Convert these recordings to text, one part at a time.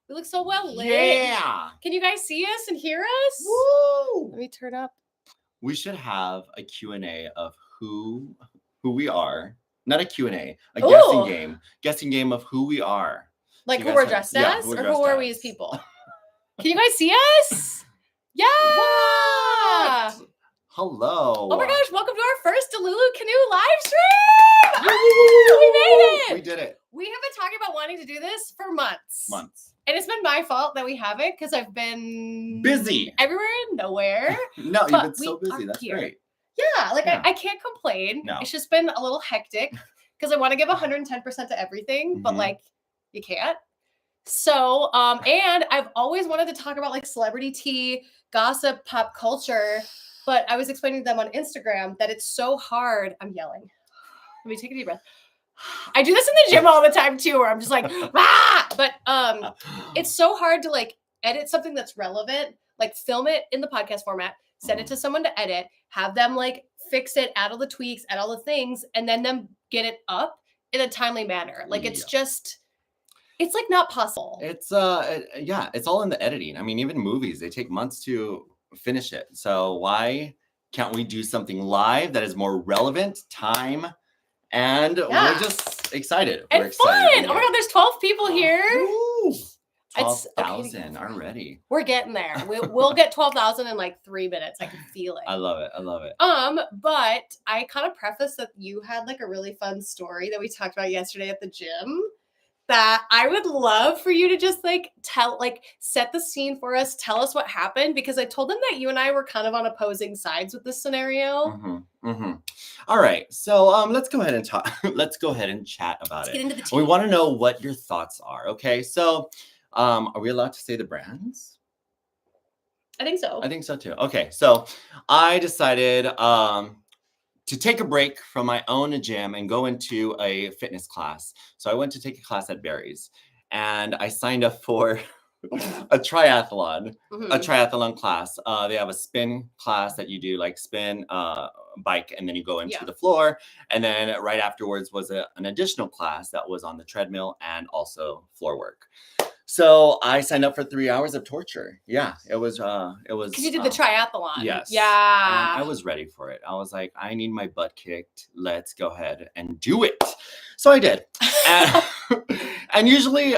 We look so well lit. Yeah. Can you guys see us and hear us? Woo! Let me turn up. We should have a Q&A of who we are. Not a Q&A, a guessing game. Guessing game of who we are. Like who we're dressed as? Or who are we as people? Can you guys see us? Yeah! What? Hello. Oh my gosh, welcome to our first DeluluCanoe live stream! We made it! We did it. We have been talking about wanting to do this for months. And it's been my fault that we haven't because I've been busy everywhere and nowhere. No, you've been so busy. That's here. Great. Yeah, I can't complain. No. It's just been a little hectic because I want to give 110% to everything, but you can't. So, and I've always wanted to talk about like celebrity tea, gossip, pop culture, but I was explaining to them on Instagram that it's so hard. I'm yelling. Let me take a deep breath. I do this in the gym all the time too, where I'm just like, ah! But it's so hard to like edit something that's relevant, like film it in the podcast format, send it to someone to edit, have them like fix it, add all the tweaks, add all the things, and then them get it up in a timely manner. Like it's just, it's like not possible. It's it's all in the editing. I mean, even movies, they take months to finish it. So why can't we do something live that is more relevant, time? And we're just excited. And we're fun. excited Oh my God, there's 12 people here. 12,000 already. We're getting there. We'll get 12,000 in like 3 minutes. I can feel it. I love it. I love it. But I kind of prefaced that you had like a really fun story that we talked about yesterday at the gym that I would love for you to just like set the scene for us, tell us what happened, because I told them that you and I were kind of on opposing sides with this scenario. All right. So let's go ahead and talk. Let's go ahead and chat about Let's it. get into the tea. We want to know what your thoughts are. Okay. So are we allowed to say the brands? I think so. I think so too. Okay. So I decided to take a break from my own gym and go into a fitness class. So I went to take a class at Barry's and I signed up for a triathlon class. They have a spin class that you do, like spin bike, and then you go into the floor. And then right afterwards was an additional class that was on the treadmill and also floor work. So I signed up for 3 hours of torture. Yeah, it was. Because you did the triathlon. Yes. Yeah. And I was ready for it. I was like, I need my butt kicked. Let's go ahead and do it. So I did. And usually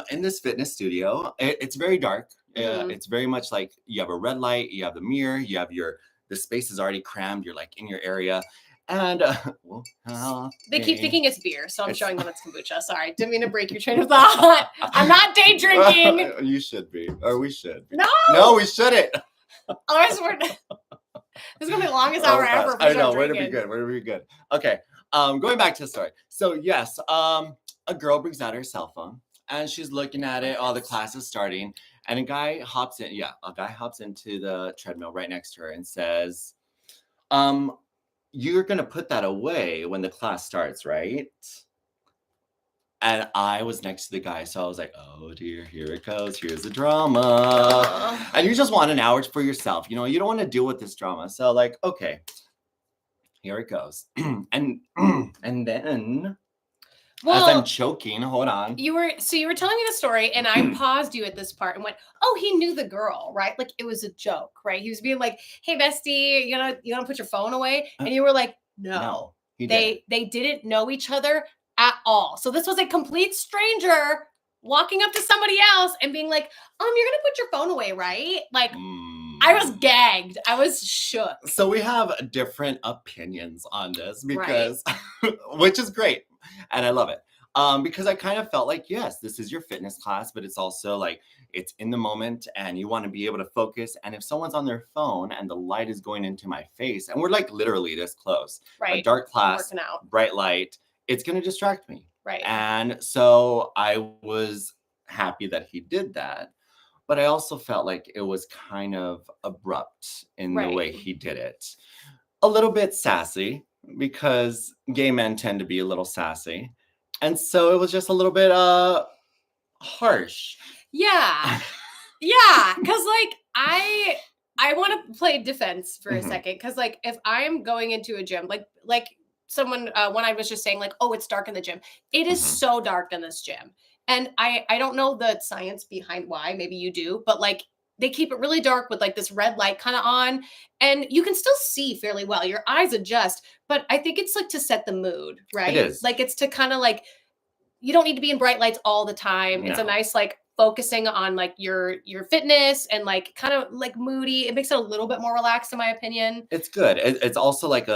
in this fitness studio, it's very dark. It's very much like you have a red light, you have the mirror, you have the space is already crammed. You're like in your area. And they keep thinking it's beer, so I'm showing them it's kombucha. Sorry, didn't mean to break your train of thought. I'm not day drinking. You should be, or we should be. No, we shouldn't. This is gonna be the longest hour ever. I know. Way to be good. Way to be good. Okay. Going back to the story. So yes, a girl brings out her cell phone and she's looking at it. All the class is starting, and a guy hops in. Yeah, a guy hops into the treadmill right next to her and says, "You're gonna put that away when the class starts, right?" And I was next to the guy, so I was like, "Oh dear, here it goes. Here's the drama." And you just want an hour for yourself, you don't want to deal with this drama. So like, okay, here it goes. and then, as I'm choking, hold on. You were telling me the story, and I paused you at this part and went, "Oh, he knew the girl, right? Like it was a joke, right? He was being like, 'Hey, bestie, you gonna put your phone away?'" And you were like, "No, they didn't know each other at all. So this was a complete stranger walking up to somebody else and being like, you're gonna put your phone away, right?" Like I was gagged. I was shook. So we have different opinions on this because, which is great. And I love it. Because I kind of felt like, yes, this is your fitness class, but it's also like, it's in the moment and you want to be able to focus. And if someone's on their phone and the light is going into my face and we're like literally this close, a dark class, bright light, it's going to distract me. Right. And so I was happy that he did that. But I also felt like it was kind of abrupt in the way he did it. A little bit sassy, because gay men tend to be a little sassy. And so it was just a little bit harsh. Yeah. Yeah. Because like I want to play defense for a second. Because like if I'm going into a gym, like someone when I was just saying like, oh, it's dark in the gym. It is so dark in this gym. And I don't know the science behind why, maybe you do, but like they keep it really dark with like this red light kind of on, and you can still see fairly well. Your eyes adjust, but I think it's like to set the mood, right? It is. Like it's to kind of like, you don't need to be in bright lights all the time. It's a No. nice like focusing on like your fitness and like kind of like moody. It makes it a little bit more relaxed in my opinion. It's good. It's also like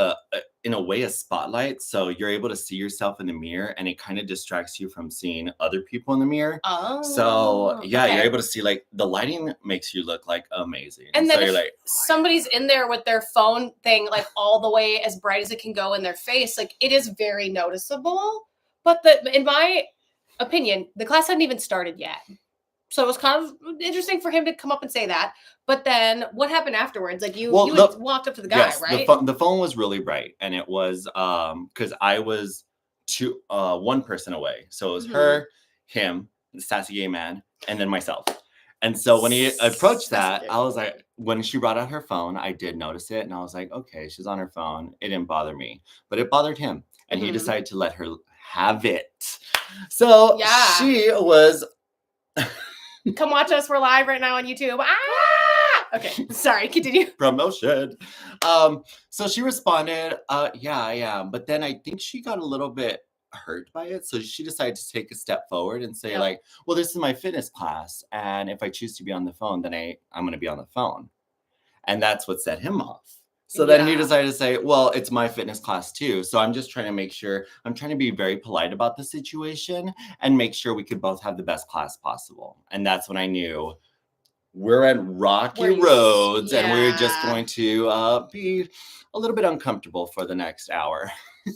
in a way, a spotlight. So you're able to see yourself in the mirror, and it kind of distracts you from seeing other people in the mirror. Oh. So yeah, okay. you're able to see, like, the lighting makes you look like amazing. And then so if you're like, somebody's in there with their phone thing like all the way as bright as it can go in their face, like it is very noticeable. But in my opinion, the class hadn't even started yet. So it was kind of interesting for him to come up and say that. But then what happened afterwards? Like you had walked up to the guy, yes, right? the phone was really bright, and it was because I was one person away. So it was her, him, the sassy gay man, and then myself. And so when he approached that, I was like, when she brought out her phone, I did notice it, and I was like, okay, she's on her phone. It didn't bother me, but it bothered him, and he decided to let her have it. So she was. Come watch us. We're live right now on YouTube. Ah! Okay, sorry. Continue. Promotion. So she responded, yeah, I am. But then I think she got a little bit hurt by it. So she decided to take a step forward and say, like, well, this is my fitness class. And if I choose to be on the phone, then I'm going to be on the phone. And that's what set him off. So then he decided to say, well, it's my fitness class too. So I'm just trying to make sure, I'm trying to be very polite about the situation and make sure we could both have the best class possible. And that's when I knew we're at rocky roads and we're just going to be a little bit uncomfortable for the next hour.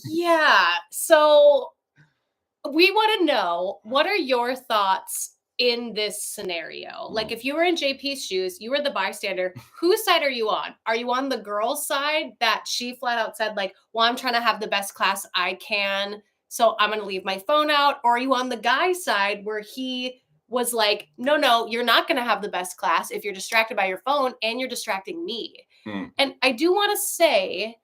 Yeah. So we want to know, what are your thoughts in this scenario? Like if you were in JP's shoes, you were the bystander, whose side are you on? Are you on the girl's side that she flat out said like, well, I'm trying to have the best class I can, so I'm going to leave my phone out? Or are you on the guy's side where he was like, no, you're not going to have the best class if you're distracted by your phone and you're distracting me? And I do want to say,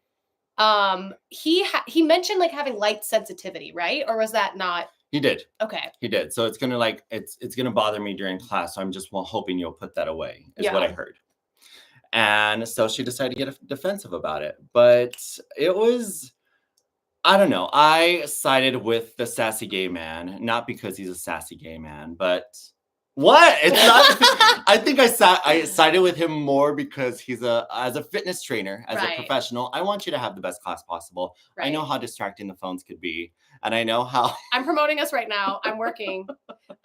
he mentioned like having light sensitivity, right? Or was that not? He did. Okay. He did. So it's gonna it's gonna bother me during class. So I'm just hoping you'll put that away, is what I heard. And so she decided to get defensive about it. But it was, I don't know. I sided with the sassy gay man, not because he's a sassy gay man, but what? It's not. I think I sided with him more because he's as a fitness trainer, as a professional. I want you to have the best class possible. I know how distracting the phones could be, and I know how. I'm promoting us right now. I'm working.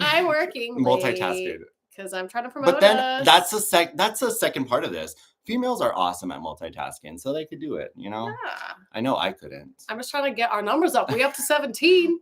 Multitasking because I'm trying to promote. But then that's the second part of this. Females are awesome at multitasking, so they could do it, you know? Yeah. I know I couldn't. I'm just trying to get our numbers up. We up to 17.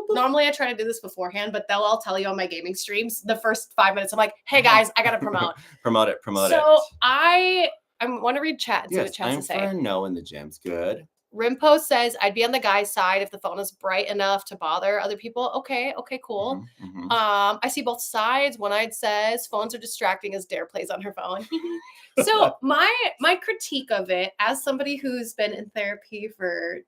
Normally I try to do this beforehand, but they'll all tell you on my gaming streams, the first 5 minutes, I'm like, hey guys, I got to promote. promote it. So I want to read chat and see what chat to say. I'm for a no in the gym's good. Rimpo says, I'd be on the guy's side if the phone is bright enough to bother other people. Okay, cool. I see both sides. One-eyed says, phones are distracting as Dare plays on her phone. So my critique of it, as somebody who's been in therapy for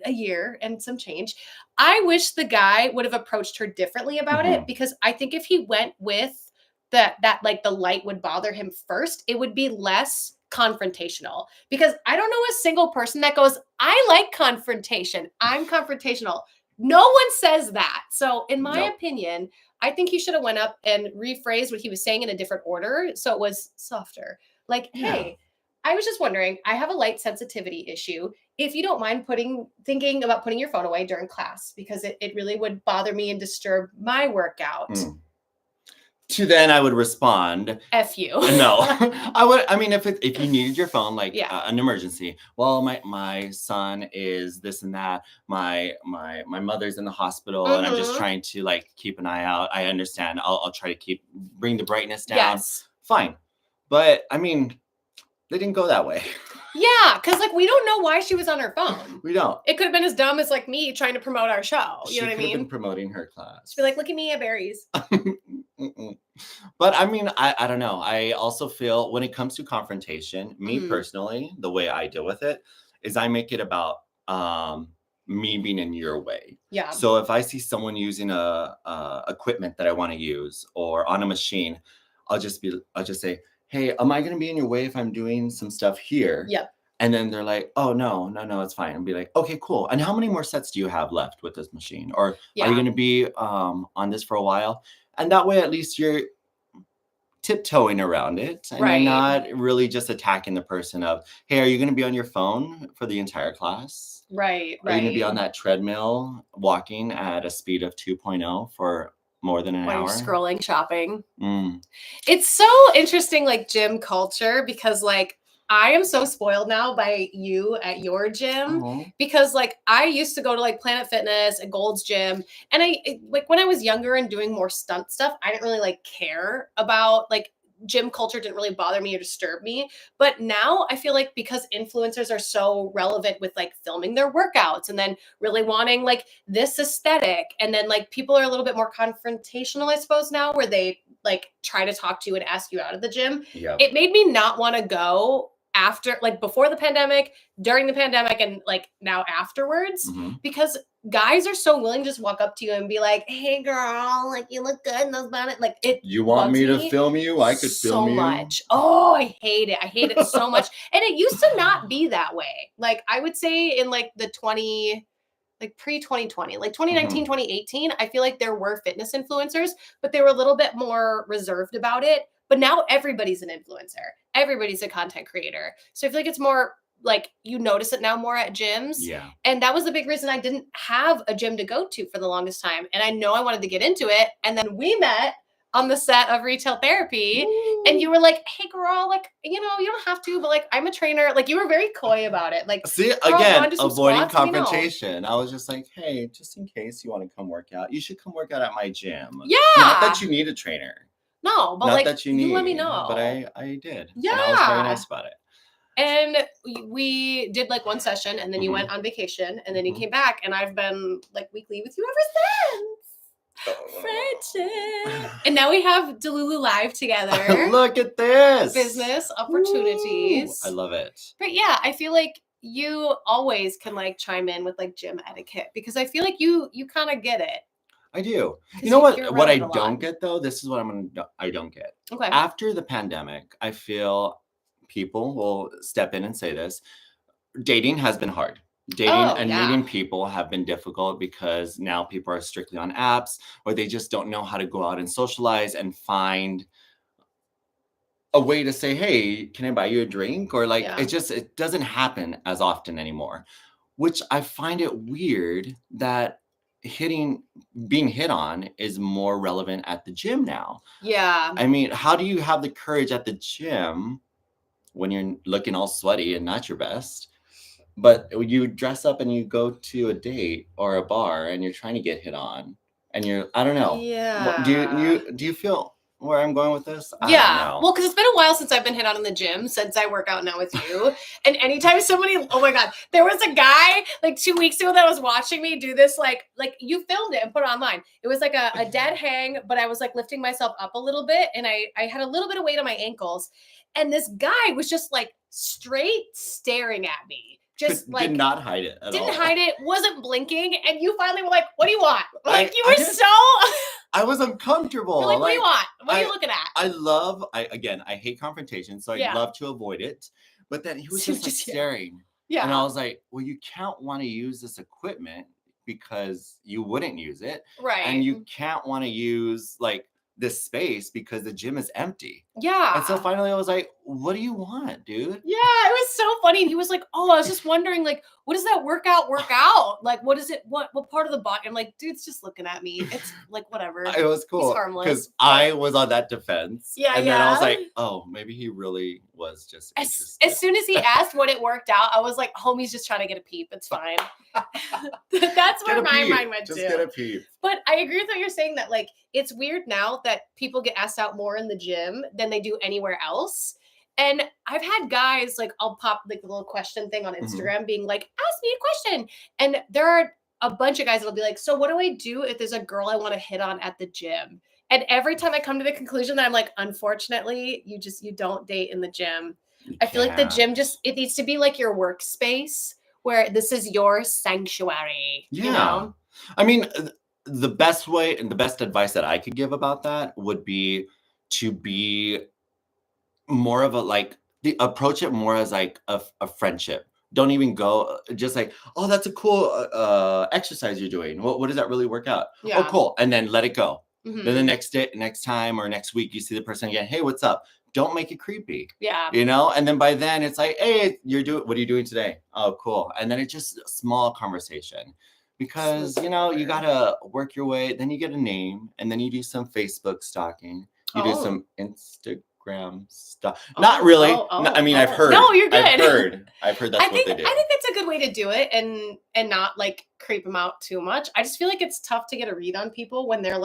a year and some change, I wish the guy would have approached her differently about it, because I think if he went with that like the light would bother him first, it would be less confrontational. Because I don't know a single person that goes, I like confrontation, I'm confrontational. No one says that. So in my opinion, I think he should have went up and rephrased what he was saying in a different order, so it was softer. Like, hey, I was just wondering, I have a light sensitivity issue. If you don't mind thinking about putting your phone away during class, because it really would bother me and disturb my workout. To then I would respond, F you. No, I mean, if you needed your phone, like an emergency, well, my son is this and that, my mother's in the hospital, and I'm just trying to like keep an eye out. I understand. I'll try to bring the brightness down. Yes. Fine. But I mean, they didn't go that way. Yeah, because like we don't know why she was on her phone. We don't. It could have been as dumb as like me trying to promote our show. You know what I mean? She could have been promoting her class. She'd be like, look at me at berries. But I mean, I don't know. I also feel when it comes to confrontation, me personally, the way I deal with it is I make it about me being in your way. Yeah. So if I see someone using a equipment that I want to use or on a machine, I'll just say, hey, am I going to be in your way if I'm doing some stuff here? Yep. And then they're like, oh, no, it's fine. And be like, okay, cool. And how many more sets do you have left with this machine? Or are you going to be on this for a while? And that way, at least you're tiptoeing around it. And you're not really just attacking the person of, hey, are you going to be on your phone for the entire class? Right. Are you going to be on that treadmill walking at a speed of 2.0 for more than an hour? You're scrolling, shopping. Mm. It's so interesting, like gym culture, because like I am so spoiled now by you at your gym because like I used to go to like Planet Fitness and Gold's Gym, and like when I was younger and doing more stunt stuff, I didn't really like care about like gym culture, didn't really bother me or disturb me. But now I feel like because influencers are so relevant with like filming their workouts and then really wanting like this aesthetic, and then like people are a little bit more confrontational, I suppose, now, where they like try to talk to you and ask you out of the gym. It made me not want to go after, like before the pandemic, during the pandemic, and like now afterwards, because guys are so willing to just walk up to you and be like, hey girl, like you look good in those bonnets. Like it You want me to film you? I could film you. So much. Oh, I hate it. I hate it so much. And it used to not be that way. Like I would say in like the pre-2020, like 2019, 2018, I feel like there were fitness influencers, but they were a little bit more reserved about it. But now everybody's an influencer. Everybody's a content creator. So I feel like it's more like you notice it now more at gyms. Yeah. And that was the big reason I didn't have a gym to go to for the longest time. And I know I wanted to get into it. And then we met on the set of Retail Therapy. And you were like, hey girl, like, you know, you don't have to, but like, I'm a trainer. Like you were very coy about it. Like, see, again, avoiding confrontation. I was just like, hey, just in case you want to come work out, you should come work out at my gym. Yeah. Not that you need a trainer. No, but not like, that you need, let me know. But I did. Yeah. And I was very nice about it. And we did like one session, and then you went on vacation, and then you came back, and I've been like weekly with you ever since. Friendship. And now we have Delulu Live together. Look at this. Business opportunities. Ooh, I love it. But yeah, I feel like you always can like chime in with like gym etiquette, because I feel like you kind of get it. I do. You know what I don't get though? This is what I don't get. Okay. After the pandemic, I feel people will step in and say this. Dating has been hard. Meeting people have been difficult because now people are strictly on apps, or they just don't know how to go out and socialize and find a way to say, hey, can I buy you a drink? Or like, it doesn't happen as often anymore, which I find it weird that being hit on is more relevant at the gym now. Yeah. I mean, how do you have the courage at the gym when you're looking all sweaty and not your best, but you dress up and you go to a date or a bar and you're trying to get hit on, and I don't know. Yeah. Do you feel where I'm going with this? I don't know. Well, because it's been a while since I've been hit on in the gym, since I work out now with you. And anytime oh my God, there was a guy like 2 weeks ago that was watching me do this, like you filmed it and put it online. It was like a dead hang, but I was like lifting myself up a little bit, and I had a little bit of weight on my ankles. And this guy was just like straight staring at me. Just like did not hide it at all. Didn't hide it, wasn't blinking. And you finally were like, what do you want? Like you were I was uncomfortable. You're like, what do you want? What are you looking at? I hate confrontation, so I love to avoid it. But then he was just like staring. Yeah. And I was like, well, you can't want to use this equipment because you wouldn't use it. Right. And you can't want to use like this space because the gym is empty. Yeah. And so finally I was like, what do you want, dude? Yeah, it was so funny. And he was like, oh, I was just wondering, like, what does that workout? Like, what is it? What part of the body? I'm like, dude's just looking at me. It's like, whatever. It was cool. He's harmless. Because I was on that defense. Yeah, and then I was like, oh, maybe he really was just interested. As soon as he asked what it worked out, I was like, homie's just trying to get a peep. It's fine. That's where my mind went to. Just get a peep. But I agree with what you're saying, that like, it's weird now that people get asked out more in the gym than they do anywhere else. And I've had guys, like, I'll pop like the little question thing on Instagram being like, ask me a question. And there are a bunch of guys that'll be like, so what do I do if there's a girl I want to hit on at the gym? And every time I come to the conclusion that I'm like, unfortunately, you don't date in the gym. I feel like the gym it needs to be like your workspace where this is your sanctuary. Yeah. You know? I mean, the best way and the best advice that I could give about that would be to be more of a approach it more as like a friendship. Don't even go just like, oh, that's a cool exercise you're doing. What does that really work out? Yeah. Oh, cool. And then let it go. Mhm. Then the next time or next week, you see the person again. Hey, what's up? Don't make it creepy. Yeah. You know? And then by then it's like, hey, what are you doing today? Oh, cool. And then it's just a small conversation. Because, you know, you got to work your way. Then you get a name. And then you do some Facebook stalking. You do some Instagram stuff. Not really. I mean, I've heard. No, you're good. I've heard that's what they do. I think that's a good way to do it and not like creep them out too much. I just feel like it's tough to get a read on people when they're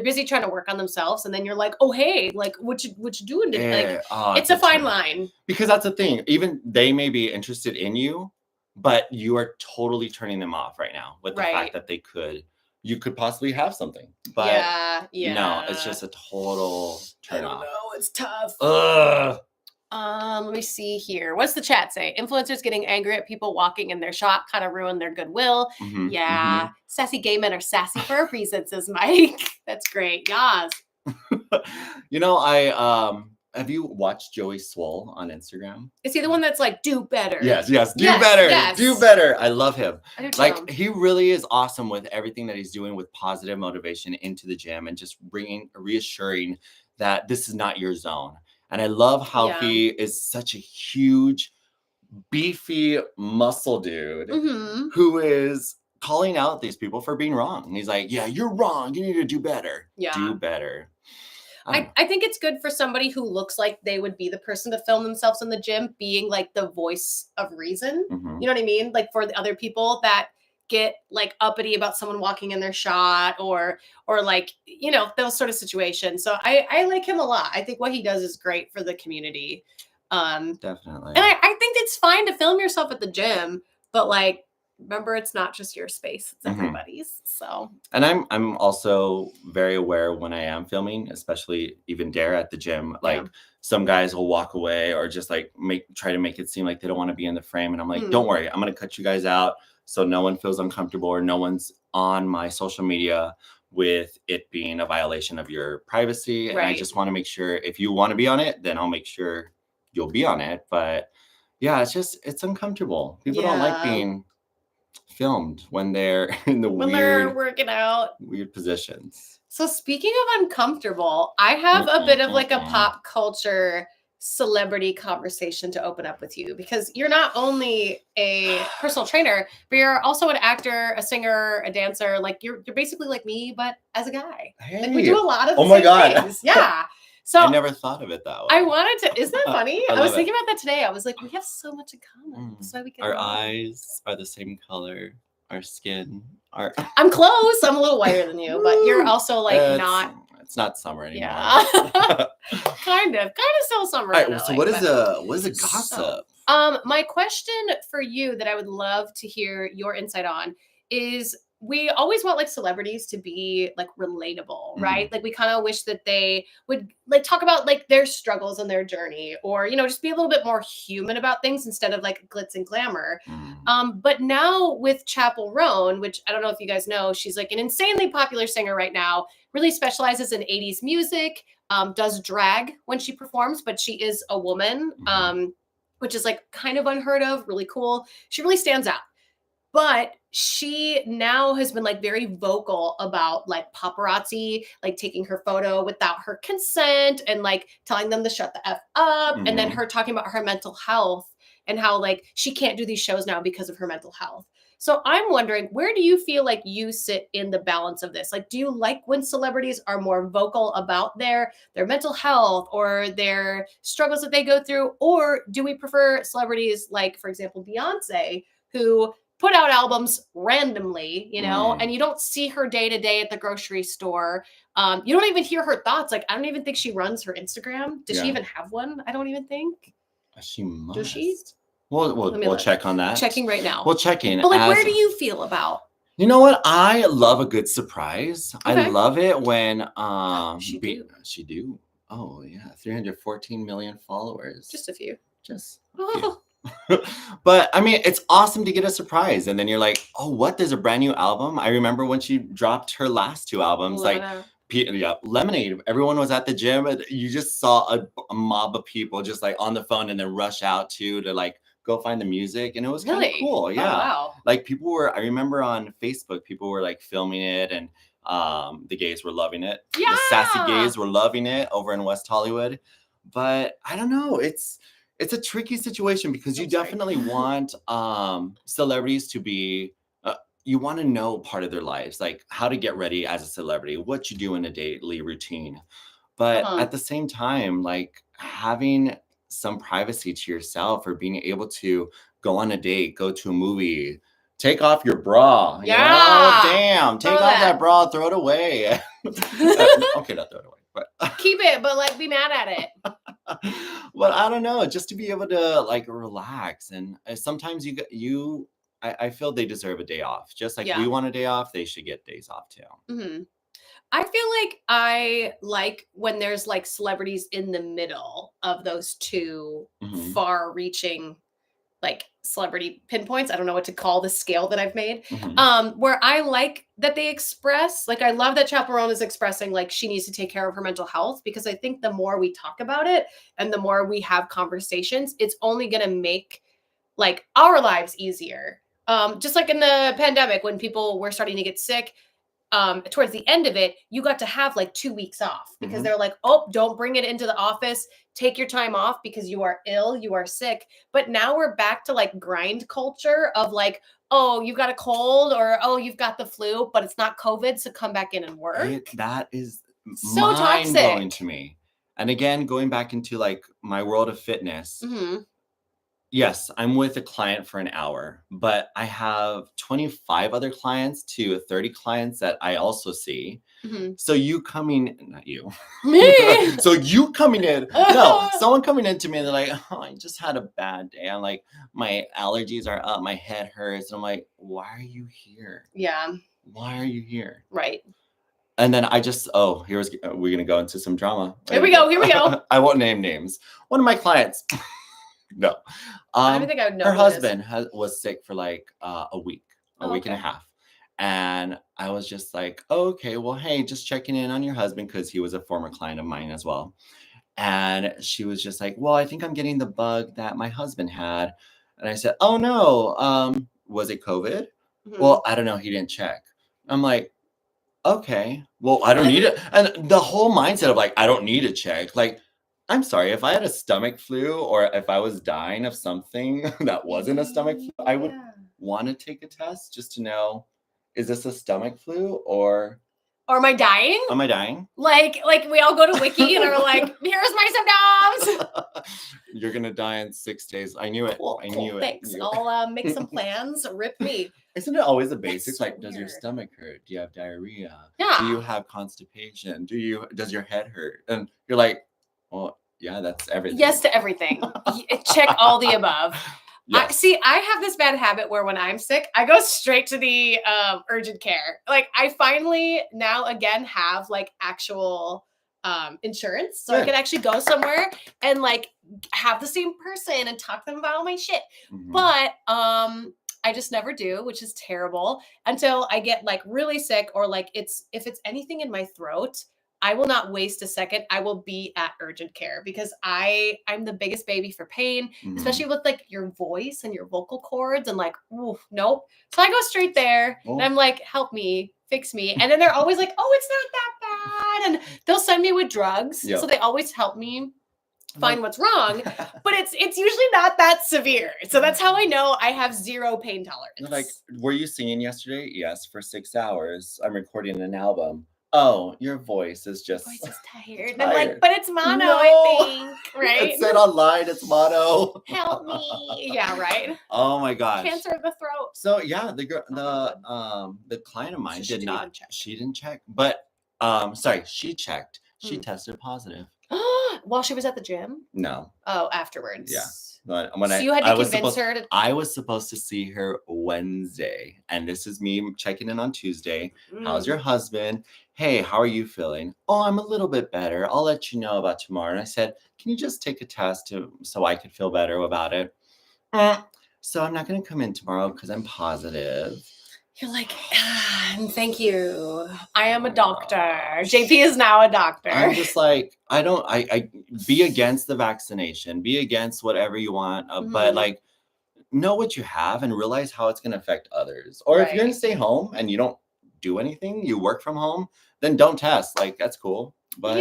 busy trying to work on themselves, and then you're like, oh hey, like what you doing today? Like, it's a fine line. Because that's the thing. Even they may be interested in you, but you are totally turning them off right now with the fact that you could possibly have something. But no, it's just a total turn off. I don't know, it's tough. Ugh. Let me see here. What's the chat say? Influencers getting angry at people walking in their shop kind of ruin their goodwill. Mm-hmm. Sassy gay men are sassy for a reason, says Mike. That's great. Yas. You know, have you watched Joey Swole on Instagram? Is he the one that's like, do better? Yes. Do better. Yes. Do better. I love him. I do like, he really is awesome with everything that he's doing with positive motivation into the gym and just reassuring that this is not your zone. And I love how he is such a huge, beefy muscle dude who is calling out these people for being wrong. And he's like, yeah, you're wrong. You need to do better. Yeah. Do better. I think it's good for somebody who looks like they would be the person to film themselves in the gym being like the voice of reason. You know what I mean? Like for the other people that get like uppity about someone walking in their shot or like, you know, those sort of situations. So I like him a lot. I think what he does is great for the community. Definitely. And I think it's fine to film yourself at the gym, but like, remember, it's not just your space, it's everybody's. So, and I'm also very aware when I am filming, especially even Dare at the gym, like some guys will walk away or just like try to make it seem like they don't want to be in the frame. And I'm like, don't worry, I'm going to cut you guys out so no one feels uncomfortable or no one's on my social media with it being a violation of your privacy. And I just want to make sure if you want to be on it, then I'll make sure you'll be on it. But yeah, it's uncomfortable. People don't like being filmed when they're in they're working out weird positions. So speaking of uncomfortable, I have a bit of like a pop culture celebrity conversation to open up with you, because you're not only a personal trainer, but you're also an actor, a singer, a dancer. Like you're basically like me, but as a guy. Hey. Like we do a lot of things. Yeah. So I never thought of it that way. I wanted to. Isn't that funny? I was thinking about that today. I was like, we have so much in common. That's why we get our eyes are the same color. Our skin are. I'm close. I'm a little whiter than you, but you're also like not. It's not summer anymore. Yeah. kind of still summer. All right, so what is a gossip? My question for you that I would love to hear your insight on is, we always want like celebrities to be like relatable, right? Like we kind of wish that they would like talk about like their struggles and their journey, or, you know, just be a little bit more human about things instead of like glitz and glamour. But now with Chappel Roan, which I don't know if you guys know, she's like an insanely popular singer right now, really specializes in 80s music, does drag when she performs, but she is a woman, which is like kind of unheard of, really cool. She really stands out. But she now has been like very vocal about like paparazzi, like taking her photo without her consent and like telling them to shut the F up. And then her talking about her mental health and how like she can't do these shows now because of her mental health. So I'm wondering, where do you feel like you sit in the balance of this? Like, do you like when celebrities are more vocal about their mental health or their struggles that they go through? Or do we prefer celebrities like, for example, Beyonce, who put out albums randomly, you know, and you don't see her day to day at the grocery store. You don't even hear her thoughts. Like, I don't even think she runs her Instagram. Does she even have one? I don't even think. She must. Does she? We'll check on that. Checking right now. We'll check in. But like, where do you feel about? You know what? I love a good surprise. Okay. I love it when she do. Oh yeah, 314 million followers. Just a few. Just. Oh. But I mean, it's awesome to get a surprise. And then you're like, oh, what? There's a brand new album. I remember when she dropped her last 2 albums, like, yeah, Lemonade. Everyone was at the gym, and you just saw a mob of people just like on the phone and then rush out to like go find the music. And it was kind of cool. Yeah. Oh, wow. Like people were, I remember on Facebook, people were like filming it, and the gays were loving it. Yeah. The sassy gays were loving it over in West Hollywood. But I don't know. It's a tricky situation because you definitely want celebrities to be, you want to know part of their lives, like how to get ready as a celebrity, what you do in a daily routine. But at the same time, like having some privacy to yourself, or being able to go on a date, go to a movie, take off your bra. Yeah. Damn. Take off that bra, throw it away. Okay, not throw it away. But keep it, but like be mad at it. But I don't know, just to be able to like relax. And sometimes I feel they deserve a day off. Just like we want a day off, they should get days off too. Mm-hmm. I feel like I like when there's like celebrities in the middle of those two far-reaching like celebrity pinpoints. I don't know what to call the scale that I've made. Where I like that they express, like I love that Chappel Roan is expressing like she needs to take care of her mental health, because I think the more we talk about it and the more we have conversations, it's only going to make like our lives easier. Just like in the pandemic when people were starting to get sick, towards the end of it, you got to have like 2 weeks off because they're like, oh, don't bring it into the office. Take your time off because you are ill, you are sick. But now we're back to like grind culture of like, oh, you've got a cold, or oh, you've got the flu, but it's not COVID, so come back in and work. That is so mind-blowing to me. And again, going back into like my world of fitness, yes, I'm with a client for an hour, but I have 25 other clients to 30 clients that I also see. So you coming, not you. Me? So you coming in, no, someone coming in to me and they're like, oh, I just had a bad day. I'm like, my allergies are up, my head hurts. And I'm like, why are you here? Yeah. Why are you here? Right. And then we're going to go into some drama. Here we go. I won't name names. One of my clients. No. I don't think I would know. Her husband was sick for like a week and a half. And I was just like, oh, okay, well, hey, just checking in on your husband, because he was a former client of mine as well. And she was just like, well, I think I'm getting the bug that my husband had. And I said, oh, no. Was it COVID? Well, I don't know. He didn't check. I'm like, okay, well, I don't need it. And the whole mindset of like, I don't need to check. Like, I'm sorry, if I had a stomach flu or if I was dying of something that wasn't a stomach flu, I would want to take a test just to know, is this a stomach flu or am I dying? Am I dying? Like we all go to Wiki and are like, here's my symptoms. You're going to die in 6 days. I knew it. Cool, I knew it. Thanks. I'll make some plans. Rip me. Isn't it always the basics? So like, does your stomach hurt? Do you have diarrhea? Yeah. Do you have constipation? Does your head hurt? And you're like, well, yeah, that's everything. Yes to everything. Check all the above. Yes. I have this bad habit where when I'm sick, I go straight to the urgent care. Like I finally now again have like actual insurance. So I can actually go somewhere and like have the same person and talk to them about all my shit. But I just never do, which is terrible, until I get like really sick, or like if it's anything in my throat, I will not waste a second. I will be at urgent care because I'm the biggest baby for pain, especially with like your voice and your vocal cords, and like, ooh, nope. So I go straight there and I'm like, help me, fix me. And then they're always like, oh, it's not that bad. And they'll send me with drugs. So they always help me find what's wrong, but it's usually not that severe. So that's how I know I have zero pain tolerance. Like, were you singing yesterday? Yes, for 6 hours. I'm recording an album. Oh, your voice is just tired. I'm like, but it's mono, I think, right? It said online it's mono. Help me. Yeah, right. Oh my gosh. Cancer of the throat. So yeah, the client of mine did not. She didn't check, but she checked. She tested positive. While she was at the gym? No. Oh, afterwards. Yeah. You had to convince her to. I was supposed to see her Wednesday, and this is me checking in on Tuesday. How's your husband? Hey, how are you feeling? Oh, I'm a little bit better. I'll let you know about tomorrow. And I said, can you just take a test so I could feel better about it? So I'm not going to come in tomorrow because I'm positive. You're like, thank you. I am a my doctor. gosh. JP is now a doctor. I'm just like, I be against the vaccination, be against whatever you want, but like, know what you have and realize how it's going to affect others. Or if you're going Right. to stay home and you don't do anything, you work from home, then don't test. Like, that's cool. But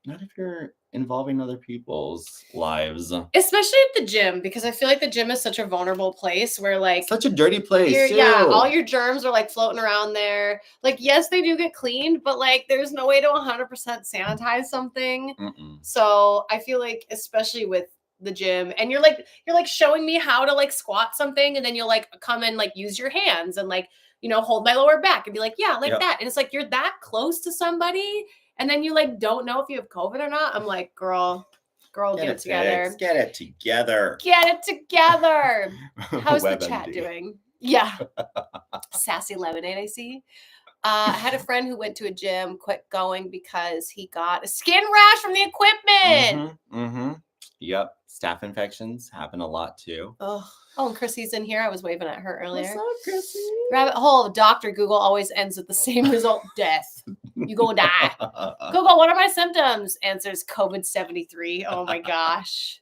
not if you're involving other people's lives. Especially at the gym, because I feel like the gym is such a vulnerable place where like Such a dirty place, too. Yeah, all your germs are like floating around there. Like, yes, they do get cleaned, but like there's no way to 100% sanitize something. So I feel like, especially with the gym, and you're like showing me how to like squat something, and then you'll like come and like use your hands and like, you know, hold my lower back and be like, yeah, like that. And it's like, you're that close to somebody, and then you like don't know if you have COVID or not. I'm like, girl, get it together. Get it together. Get it together. How's the chat doing? Yeah. Sassy Lemonade, I see. I had a friend who went to a gym, quit going because he got a skin rash from the equipment. Yep. Staph infections happen a lot too. Oh, and Chrissy's in here. I was waving at her earlier. What's up, Chrissy? Rabbit hole of Dr. Google always ends with the same result, death. You gonna die. Google, what are my symptoms? Answers COVID-73. Oh my gosh.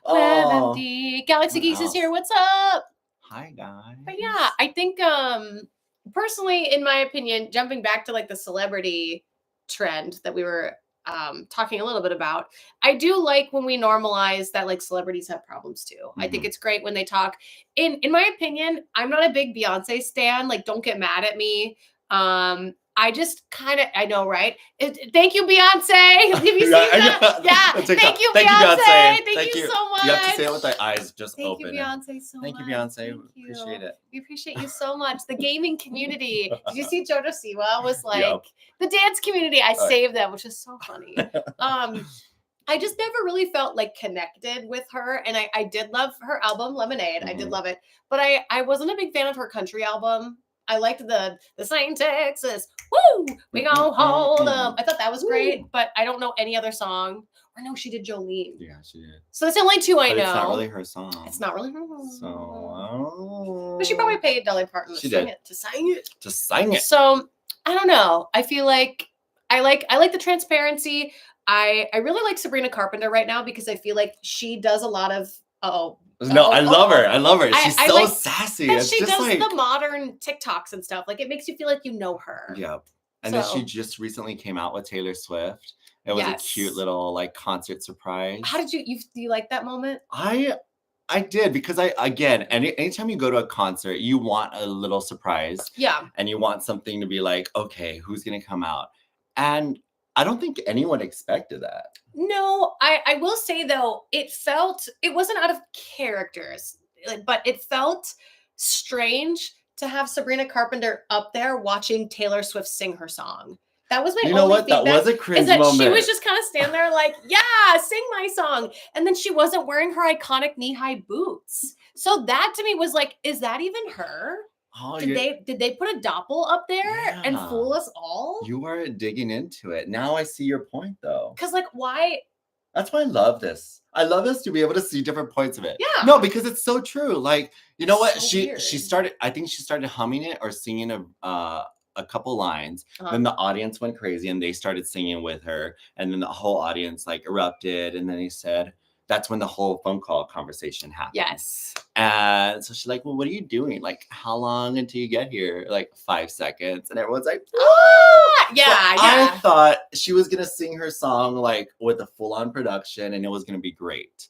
WebMD. Galaxy Geeks is here. What's up? Hi, guys. But yeah, I think personally, in my opinion, jumping back to like the celebrity trend that we were talking a little bit about, I do like when we normalize that like celebrities have problems too. I think it's great when they talk. In my opinion, I'm not a big Beyonce stan. Like, don't get mad at me. I just kind of, I know, right? Thank you, Beyonce. Have you seen that? Yeah. Thank you, Beyonce. Thank you so much. You have to say it with the eyes just open. Thank you, Beyonce, so much. Thank you, Beyonce. Thank you. Appreciate it. We appreciate you so much. The gaming community. Did you see Jojo Siwa was like, the dance community? I saved them, which is so funny. I just never really felt like connected with her. And I did love her album, Lemonade. I did love it. But I wasn't a big fan of her country album. I liked the St. Texas. Woo! We gonna hold them. I thought that was great, but I don't know any other song. Or no, she did Jolene. Yeah, she did. So that's the only two I know. It's not really her song. It's not really her song. So, but she probably paid Dolly Parton to sing it. To sing it. So I don't know. I feel like I like the transparency. I really like Sabrina Carpenter right now because I feel like she does a lot of I love her. I love her. She's so like sassy. And she does like the modern TikToks and stuff. Like, it makes you feel like you know her. Yep. And then she just recently came out with Taylor Swift. It was a cute little like concert surprise. How did do you like that moment? I did, because anytime you go to a concert, you want a little surprise. Yeah. And you want something to be like, okay, who's gonna come out? And I don't think anyone expected that. No, I will say though, it wasn't out of characters, but it felt strange to have Sabrina Carpenter up there watching Taylor Swift sing her song. That was my only feedback. That was a cringe moment. She was just kind of standing there like, yeah, sing my song. And then she wasn't wearing her iconic knee-high boots. So that to me was like, is that even her? Oh, did they put a doppel up there and fool us all? You are digging into it. Now I see your point though. Because like, why? That's why I love this. I love this to be able to see different points of it. Yeah. No, because it's so true. Like, you know what? She started, I think she started humming it or singing a couple lines. Then the audience went crazy and they started singing with her. And then the whole audience like erupted. And then they said, that's when the whole phone call conversation happened. Yes. And so she's like, well, what are you doing? Like, how long until you get here? Like 5 seconds. And everyone's like, yeah. I thought she was going to sing her song like with a full-on production and it was going to be great.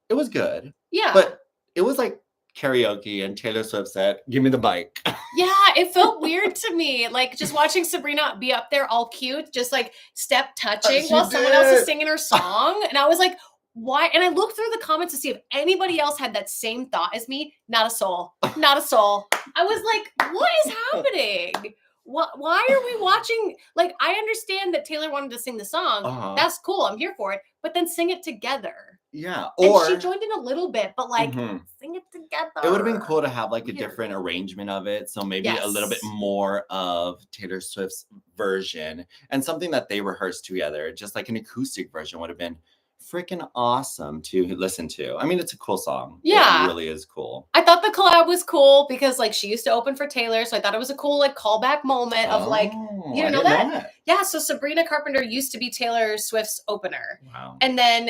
It was good. Yeah. But it was like karaoke and Taylor Swift said, give me the bike. Yeah, it felt weird to me. Like just watching Sabrina be up there all cute, just like step touching while someone else is singing her song. And I was like, why? And I looked through the comments to see if anybody else had that same thought as me. Not a soul. Not a soul. I was like, what is happening? Why are we watching? Like, I understand that Taylor wanted to sing the song. That's cool. I'm here for it. But then sing it together. Yeah. Or and she joined in a little bit, but like sing it together. It would have been cool to have like a different arrangement of it. So maybe a little bit more of Taylor Swift's version and something that they rehearsed together. Just like an acoustic version would have been freaking awesome to listen to. I mean, it's a cool song. Yeah. It really is cool. I thought the collab was cool because like she used to open for Taylor, so I thought it was a cool like callback moment of like, you didn't know that? Yeah, so Sabrina Carpenter used to be Taylor Swift's opener. Wow. And then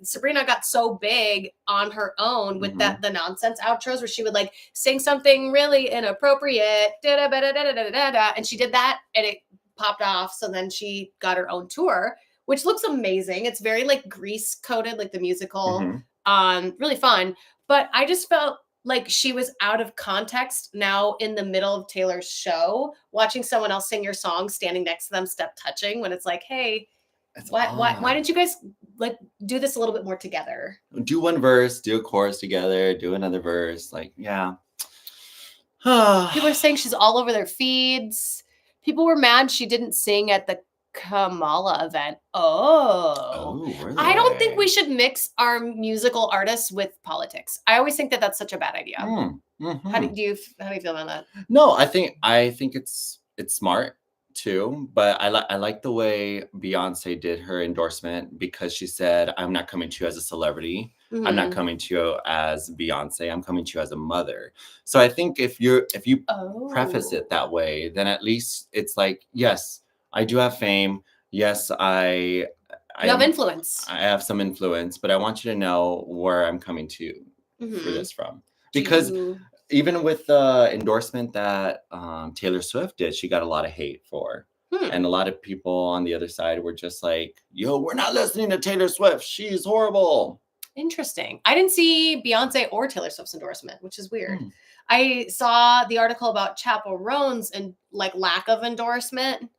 Sabrina got so big on her own with the nonsense outros where she would like sing something really inappropriate, and she did that and it popped off. So then she got her own tour, which looks amazing. It's very like grease coated, like the musical, really fun. But I just felt like she was out of context now in the middle of Taylor's show, watching someone else sing your song, standing next to them, step touching, when it's like, hey, why didn't you guys like do this a little bit more together? Do one verse, do a chorus together, do another verse. Like, yeah. People are saying she's all over their feeds. People were mad she didn't sing at the Kamala event. I don't think we should mix our musical artists with politics. I always think that that's such a bad idea. How do you feel about that? No, I think it's smart too, but I like the way Beyonce did her endorsement because she said, "I'm not coming to you as a celebrity. I'm not coming to you as Beyonce. I'm coming to you as a mother." So I think if you preface it that way, then at least it's like, yes, I do have fame. Yes, I have influence. I have some influence, but I want you to know where I'm coming to for this from. Because even with the endorsement that Taylor Swift did, she got a lot of hate for. And a lot of people on the other side were just like, yo, we're not listening to Taylor Swift. She's horrible. Interesting. I didn't see Beyonce or Taylor Swift's endorsement, which is weird. I saw the article about Chappel Roan's and like lack of endorsement.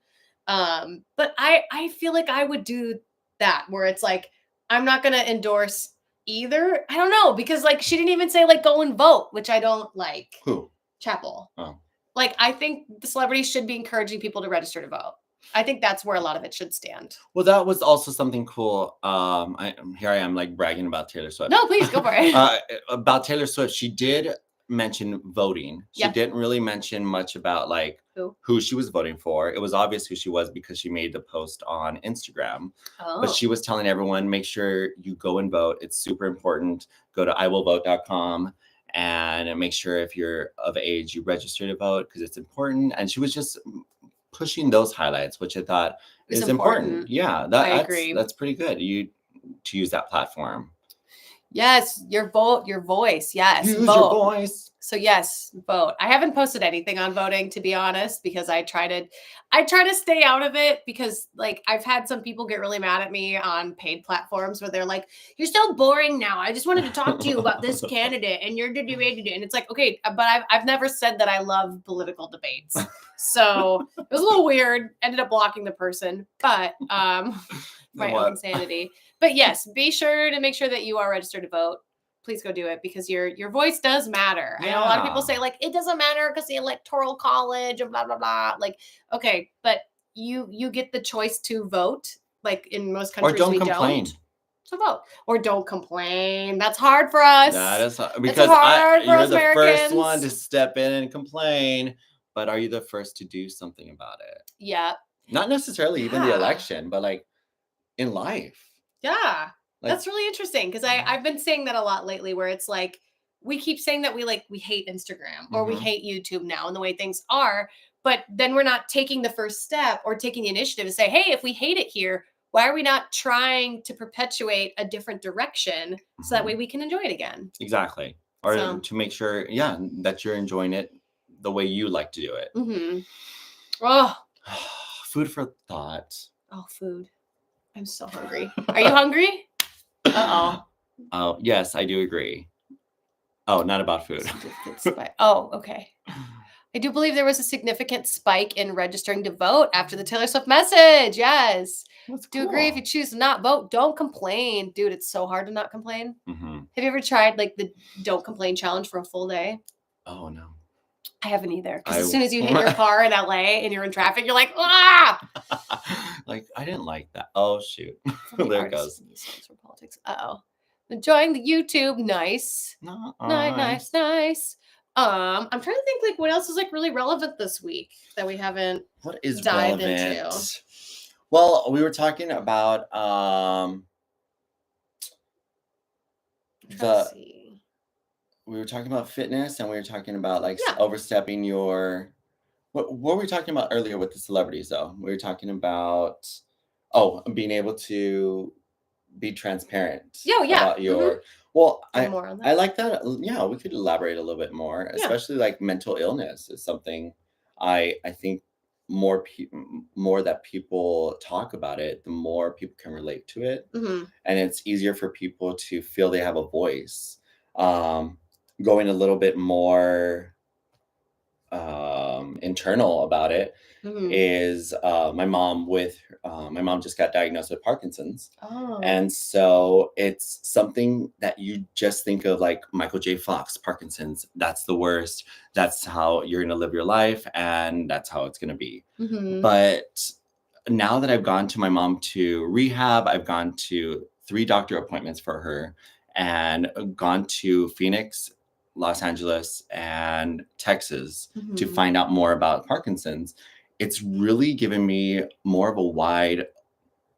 But I feel like I would do that where it's like, I'm not going to endorse either. I don't know, because like she didn't even say like go and vote, which I don't like. Who? Chappel. Oh. Like I think the celebrities should be encouraging people to register to vote. I think that's where a lot of it should stand. Well, that was also something cool. Here I am like bragging about Taylor Swift. No, please go for it. About Taylor Swift, she did mention voting. She didn't really mention much about like who she was voting for. It was obvious who she was because she made the post on Instagram. But she was telling everyone, make sure you go and vote. It's super important. Go to iwillvote.com and make sure if you're of age, you register to vote because it's important. And she was just pushing those highlights, which I thought is important. Yeah, I agree. That's pretty good. To use that platform. Yes, your vote, your voice. Yes, use your voice. So yes, vote. I haven't posted anything on voting, to be honest, because I try to stay out of it because like I've had some people get really mad at me on paid platforms where they're like, "You're so boring now. I just wanted to talk to you about this candidate," and you're and it's like, okay, but I've never said that I love political debates, so it was a little weird. Ended up blocking the person, but my own sanity. But yes, be sure to make sure that you are registered to vote. Please go do it because your voice does matter. Yeah. I know a lot of people say like it doesn't matter because the electoral college and blah blah blah. Like, okay, but you get the choice to vote. Like in most countries, or don't complain. So vote or don't complain. That's hard for us. That is hard because you're the first one to step in and complain. But are you the first to do something about it? Yeah. Not necessarily even the election, but like in life. Yeah. That's really interesting because I've been saying that a lot lately where it's like we keep saying that we hate Instagram or we hate YouTube now and the way things are, but then we're not taking the first step or taking the initiative to say, hey, if we hate it here, why are we not trying to perpetuate a different direction so that way we can enjoy it again? Exactly. Or to make sure, that you're enjoying it the way you like to do it. Oh. Food for thought. Oh, food. I'm so hungry. Are you hungry? Uh-oh. Oh, yes, I do agree. Oh, not about food. Oh, okay. I do believe there was a significant spike in registering to vote after the Taylor Swift message. Yes. That's cool. Do agree if you choose to not vote, don't complain. Dude, it's so hard to not complain. Mm-hmm. Have you ever tried like the don't complain challenge for a full day? Oh, no. I haven't either. Because as soon as you hit your car in LA and you're in traffic, you're like, ah! Like, I didn't like that. Oh, shoot. There it goes. For politics. Uh-oh. Enjoying the YouTube. Nice. Nice. I'm trying to think like what else is like really relevant this week that we haven't dived into. Well, we were talking about Let's see. We were talking about fitness, and we were talking about like Yeah. overstepping your. What were we talking about earlier with the celebrities though? We were talking about being able to be transparent Oh, yeah. about your. Well, And more on that. I like that. Yeah, we could elaborate a little bit more, Yeah. especially like mental illness is something I think more that people talk about it, the more people can relate to it, Mhm. and it's easier for people to feel they have a voice. Going a little bit more internal about it Mhm. is my mom just got diagnosed with Parkinson's. Oh. And so it's something that you just think of like Michael J. Fox, Parkinson's. That's the worst. That's how you're going to live your life. And that's how it's going to be. Mhm. But now that I've gone to my mom to rehab, I've gone to 3 doctor appointments for her and gone to Phoenix, Los Angeles, and Texas to Mhm. find out more about Parkinson's. It's really given me more of a wide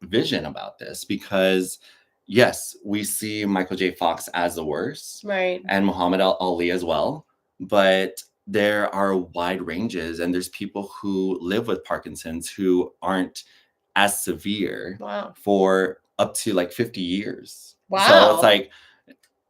vision about this because yes, we see Michael J. Fox as the worst Right. and Muhammad Ali as well, but there are wide ranges and there's people who live with Parkinson's who aren't as severe Wow. for up to like 50 years. Wow. So it's like,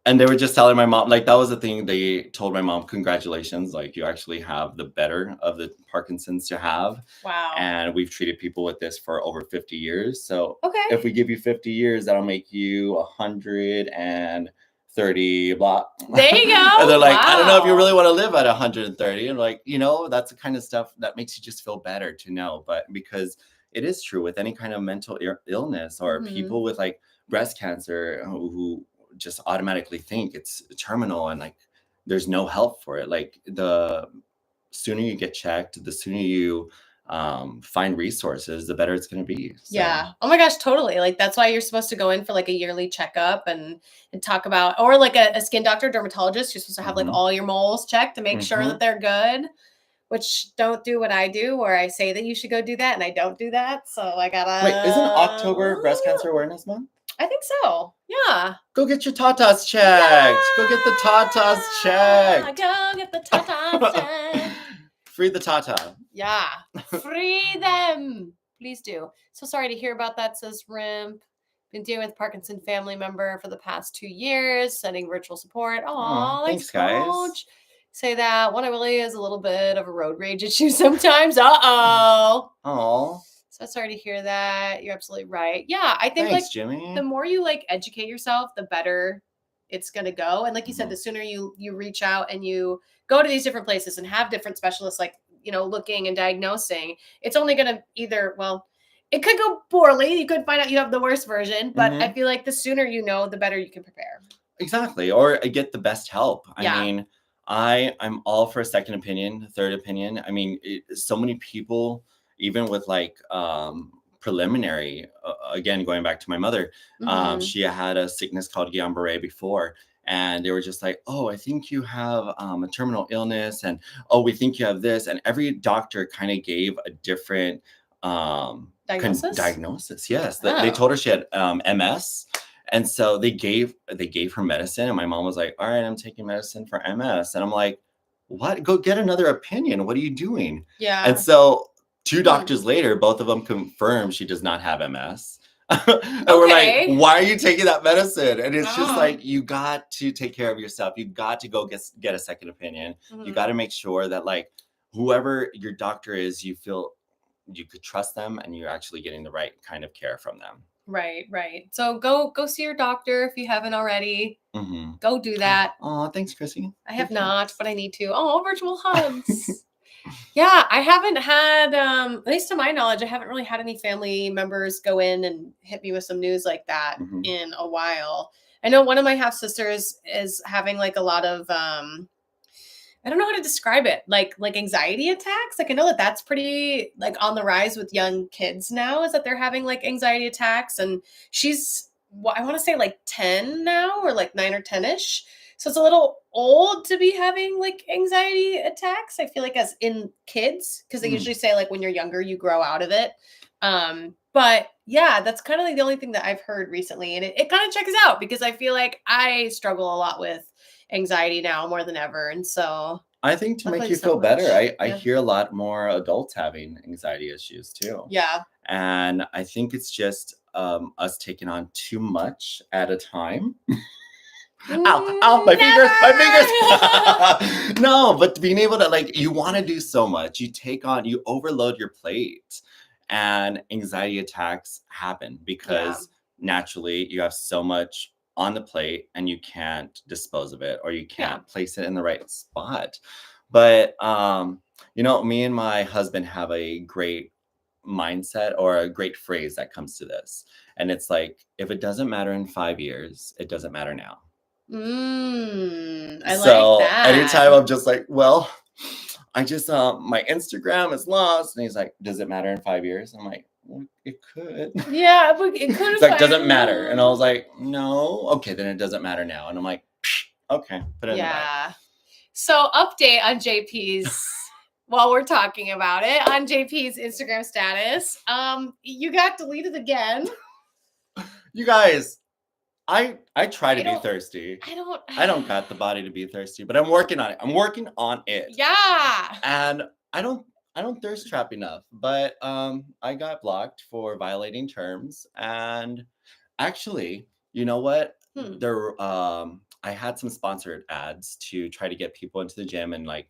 and they were just telling my mom, like, that was the thing they told my mom, congratulations, like, you actually have the better of the Parkinson's to have. Wow. And we've treated people with this for over 50 years. So Okay. if we give you 50 years, that'll make you 130 blah. There you go. And they're like, I don't know if you Wow. really want to live at 130. And like, that's the kind of stuff that makes you just feel better to know. But because it is true with any kind of mental illness or Mhm. people with like breast cancer who just automatically think it's terminal and like there's no help for it. Like the sooner you get checked, the sooner you find resources, the better it's going to be. So. Yeah. Oh my gosh, totally. Like that's why you're supposed to go in for like a yearly checkup and talk about, or like a skin doctor, dermatologist. You're supposed to have like Mhm. all your moles checked to make sure that they're good. Which don't do what I do, where I say that you should go do that and I don't do that. So I gotta. Wait, isn't October Breast Cancer Awareness Month? I think so. Yeah. Go get your tatas checked. Go get the tatas checked. Go get the tatas checked. Free the tata. Yeah. Free them. Please do. So sorry to hear about that, says Rimp. Been dealing with Parkinson family member for the past 2 years, sending virtual support. Aw, Oh, thanks, guys. Coach. Say that. One, it really is a little bit of a road rage issue sometimes. Uh-oh. Oh. So sorry to hear that. You're absolutely right. Yeah, I think Thanks, like Jimmy. the more you like educate yourself, the better it's gonna go. And like you said, the sooner you reach out and you go to these different places and have different specialists like, looking and diagnosing, it's only gonna either, well, it could go poorly. You could find out you have the worst version, but I feel like the sooner you know, the better you can prepare. Exactly. Or get the best help. Yeah. I mean, I'm all for a second opinion, third opinion. I mean, so many people, even with like preliminary, again, going back to my mother, she had a sickness called Guillain-Barré before. And they were just like, oh, I think you have a terminal illness. And, oh, we think you have this. And every doctor kind of gave a different diagnosis. Yes. They told her she had MS. And so they gave her medicine. And my mom was like, all right, I'm taking medicine for MS. And I'm like, what? Go get another opinion. What are you doing? Yeah. And so 2 doctors later, both of them confirmed she does not have MS. And we're like, why are you taking that medicine? And it's just like, you got to take care of yourself. You got to go get a second opinion. You got to make sure that like whoever your doctor is, you feel you could trust them and you're actually getting the right kind of care from them. Right. So go see your doctor if you haven't already. Go do that. Oh, thanks, Chrissy. I have not, but I need to. Oh, virtual hugs. Yeah, I haven't had, at least to my knowledge, I haven't really had any family members go in and hit me with some news like that in a while. I know one of my half sisters is having like a lot of, I don't know how to describe it, like anxiety attacks. Like I know that that's pretty like on the rise with young kids now, is that they're having like anxiety attacks, and she's, I want to say like 10 now, or like 9 or 10ish. So it's a little old to be having like anxiety attacks. I feel like as in kids, because they usually say like when you're younger, you grow out of it. But But yeah, that's kind of like the only thing that I've heard recently. And it kind of checks out because I feel like I struggle a lot with anxiety now more than ever. And so I think to make luckily you it's not feel better, much. I Yeah. hear a lot more adults having anxiety issues too. Yeah. And I think it's just us taking on too much at a time. Ow, my fingers. No, but being able to, like, you want to do so much. You overload your plate, and anxiety attacks happen because naturally you have so much on the plate and you can't dispose of it, or you can't place it in the right spot. But me and my husband have a great mindset, or a great phrase that comes to this. And it's like, if it doesn't matter in 5 years, it doesn't matter now. I like So that. anytime I'm just like, well, I just my Instagram is lost, and he's like, does it matter in 5 years? I'm like, well, it could. Yeah, but it could. It's like, doesn't matter. And I was like, no, okay, then it doesn't matter now. And I'm like, okay, put it in the bag. So update on JP's while we're talking about it, on JP's Instagram status. You got deleted again. You guys, I try to be thirsty. I don't got the body to be thirsty, but I'm working on it. Yeah. And I don't thirst trap enough, but I got blocked for violating terms. And actually, you know what? I had some sponsored ads to try to get people into the gym and like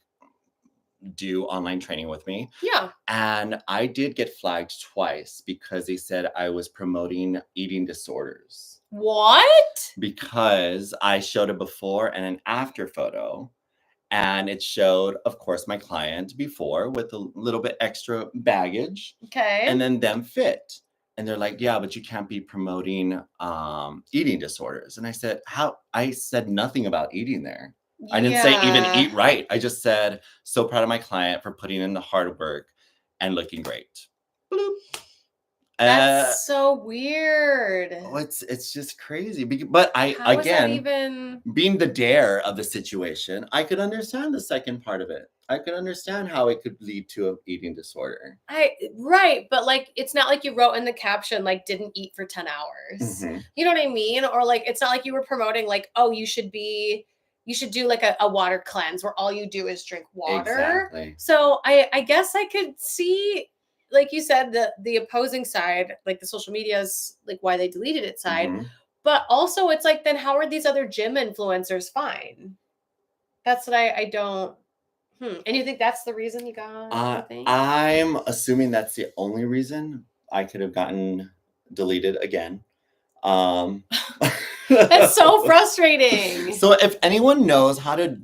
do online training with me. Yeah. And I did get flagged twice because they said I was promoting eating disorders. What? Because I showed a before and an after photo. And it showed, of course, my client before with a little bit extra baggage. Okay. And then them fit. And they're like, yeah, but you can't be promoting eating disorders. And I said, how? I said nothing about eating there. I didn't say even eat right. I just said, so proud of my client for putting in the hard work and looking great. Bloop. That's so weird. Oh, it's just crazy. But being the dare of the situation, I could understand the second part of it. I could understand how it could lead to an eating disorder. Right, but like it's not like you wrote in the caption like didn't eat for 10 hours. Mm-hmm. You know what I mean? Or like it's not like you were promoting like, oh, you should do like a water cleanse where all you do is drink water. Exactly. So I guess I could see, like you said, the opposing side, like the social media's like why they deleted it side. Mm-hmm. But also it's like, then how are these other gym influencers fine? That's what I don't. And you think that's the reason you got? I'm assuming that's the only reason. I could have gotten deleted again. That's so frustrating. So if anyone knows how to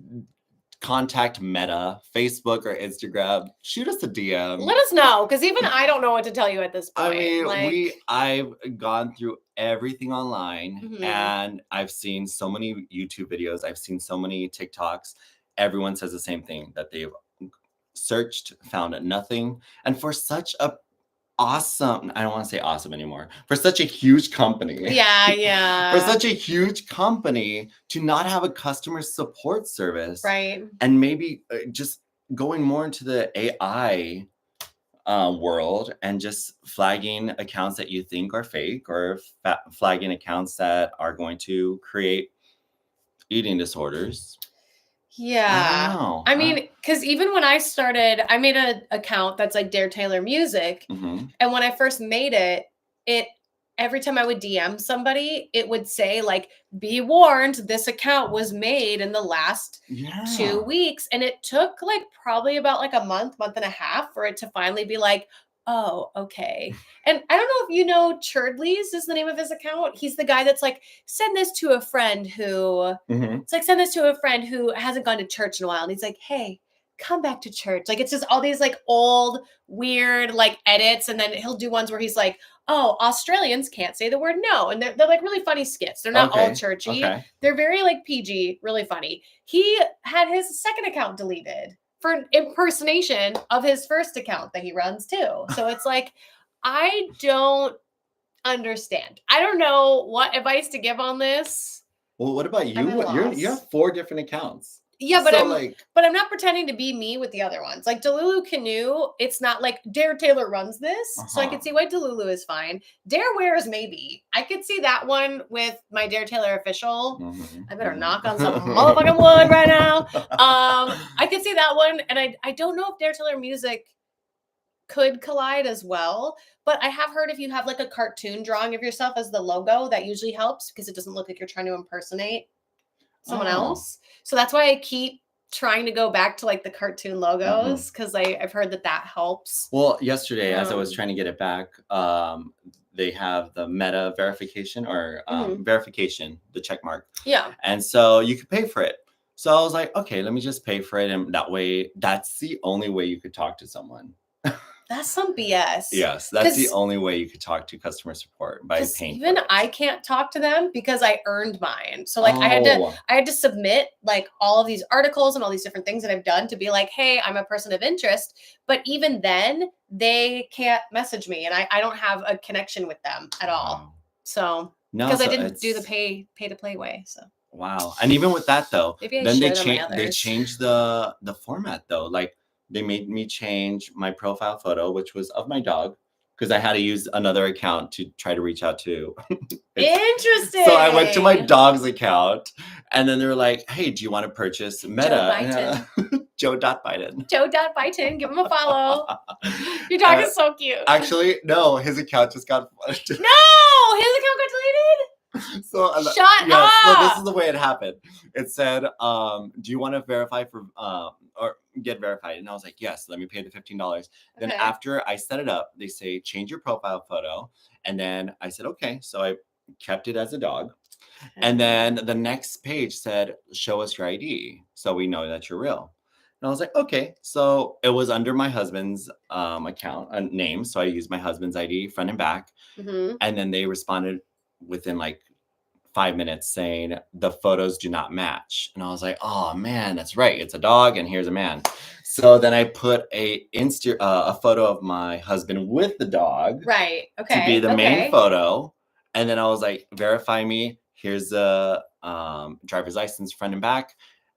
contact Meta, Facebook or Instagram, shoot us a DM. Let us know, because even I don't know what to tell you at this point. I mean, I've gone through everything online, and I've seen so many YouTube videos. I've seen so many TikToks. Everyone says the same thing, that they've searched, found nothing. And for such a awesome, I don't want to say awesome anymore, for such a huge company. Yeah. For such a huge company to not have a customer support service. Right. And maybe just going more into the AI world and just flagging accounts that you think are fake, or flagging accounts that are going to create eating disorders. Yeah. I mean, because even when I started, I made an account that's like Dare Taylor Music. Mm-hmm. And when I first made it, every time I would DM somebody, it would say like, be warned, this account was made in the last 2 weeks. And it took like probably about like a month and a half for it to finally be like, oh, okay. And I don't know if you know, Churdley's is the name of his account. He's the guy that's like, send this to a friend who, it's like, send this to a friend who hasn't gone to church in a while. And he's like, hey, come back to church. Like, it's just all these like old, weird, like edits. And then he'll do ones where he's like, oh, Australians can't say the word no. And they're like really funny skits. They're not all churchy. Okay. They're very like PG, really funny. He had his second account deleted for impersonation of his first account that he runs too. So it's like, I don't understand. I don't know what advice to give on this. Well, what about you? You have 4 different accounts. Yeah, but So, I'm not pretending to be me with the other ones. Like Delulu Canoe, it's not like Dare Taylor runs this, so I Uh-huh. could see why Delulu is fine. Dare Wears maybe. I could see that one with my Dare Taylor official. I better knock on some motherfucking wood right now. I could see that one, and I don't know if Dare Taylor music could collide as well, but I have heard if you have like a cartoon drawing of yourself as the logo, that usually helps because it doesn't look like you're trying to impersonate someone else. So that's why I keep trying to go back to like the cartoon logos because I've heard that helps. Well, yesterday, as I was trying to get it back, they have the meta verification or verification, the check mark. Yeah. And so you could pay for it. So I was like, okay, let me just pay for it. And that way, that's the only way you could talk to someone. That's some BS. Yes, that's the only way you could talk to customer support, by paying. Even I can't talk to them because I earned mine. So like I had to submit like all of these articles and all these different things that I've done to be like, hey, I'm a person of interest. But even then, they can't message me, and I don't have a connection with them at all. So because I didn't do the pay to play way. So wow, and even with that though, then they changed the format though, like. They made me change my profile photo, which was of my dog, because I had to use another account to try to reach out to. Interesting. So I went to my dog's account, and then they were like, hey, do you want to purchase Meta? Joe.Biden. Joe.Biden. Give him a follow. Your dog is so cute. Actually, no, his account just got... No! His account got deleted? So Shut up! So this is the way it happened. It said, do you want to verify for... or get verified? And I was like, yes, let me pay the $15. Then after I set it up, they say, change your profile photo. And then I said, okay. So I kept it as a dog. And then the next page said, show us your ID so we know that you're real. And I was like, okay. So it was under my husband's account name. So I used my husband's ID front and back. And then they responded within like 5 minutes saying the photos do not match. And I was like, oh man, that's right. It's a dog and here's a man. So then I put a photo of my husband with the dog. Right. Okay. To be the main photo. And then I was like, verify me. Here's the driver's license front and back.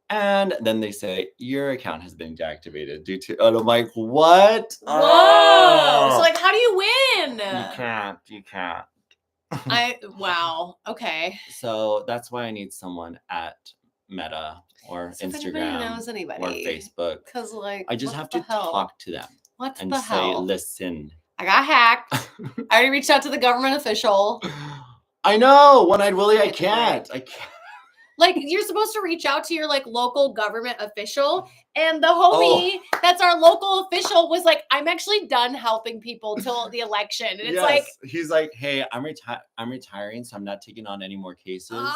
And then they say, your account has been deactivated due to, and I'm like, what? Whoa. Oh. So like, how do you win? You can't. Wow. Okay. So that's why I need someone at Meta or Instagram knows anybody. or Facebook. Because like, I just have to talk to them. What and the say, hell? listen. I got hacked. I already reached out to the government official. I know. One-eyed Willie, I can't. Like, you're supposed to reach out to your, like, local government official. And the homie that's our local official was like, I'm actually done helping people till the election. And it's like... He's like, hey, I'm retiring, so I'm not taking on any more cases.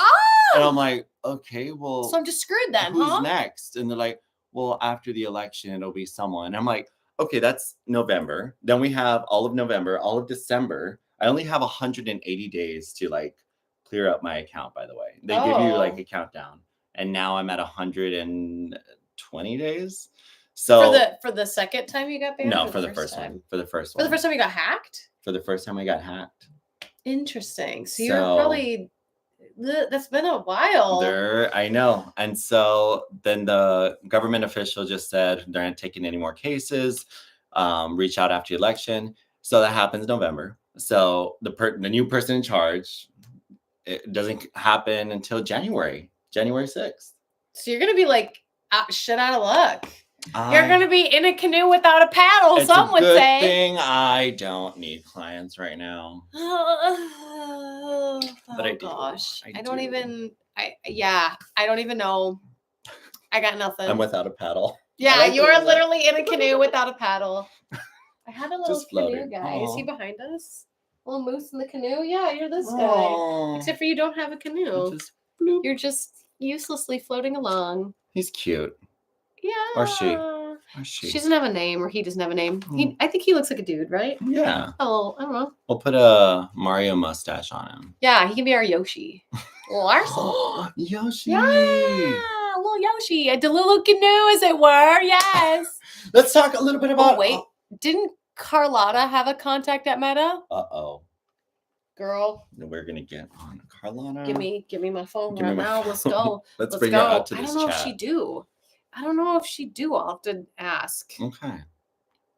And I'm like, okay, well... So I'm just screwed then, who's next? And they're like, well, after the election, it'll be someone. And I'm like, okay, that's November. Then we have all of November, all of December. I only have 180 days to, like, clear up my account, by the way. They give you like a countdown, and now I'm at 120 days. So for the second time you got banned? No, for the first one. For the first one. For the first time you got hacked? For the first time I got hacked. Interesting. So you're probably, that's been a while. I know. And so then the government official just said they're not taking any more cases. Reach out after the election. So that happens November. So the new person in charge, it doesn't happen until January 6th. So you're going to be like shit out of luck. You're going to be in a canoe without a paddle, some would say. It's a good thing I don't need clients right now. But I do. Gosh. I don't even know. I got nothing. I'm without a paddle. Yeah, you are literally in a canoe without a paddle. I had a little canoe guy. Is he behind us? Little moose in the canoe? Yeah, you're this guy. Except for you don't have a canoe. You're just uselessly floating along. He's cute. Yeah. Or she. She doesn't have a name, or he doesn't have a name. I think he looks like a dude, right? Yeah. Oh, I don't know. We'll put a Mario mustache on him. Yeah, he can be our Yoshi. Larson. Yoshi. Yeah, little Yoshi. A Delulu canoe, as it were. Yes. Let's talk a little bit about... Oh, wait. Didn't Carlotta have a contact at Meta? Uh-oh. Girl. We're going to get on Carlotta. Give me my phone right now. Let's go. Let's bring her out to this chat. I don't know if she do. I don't know if she'd do. I'll have to ask. Okay.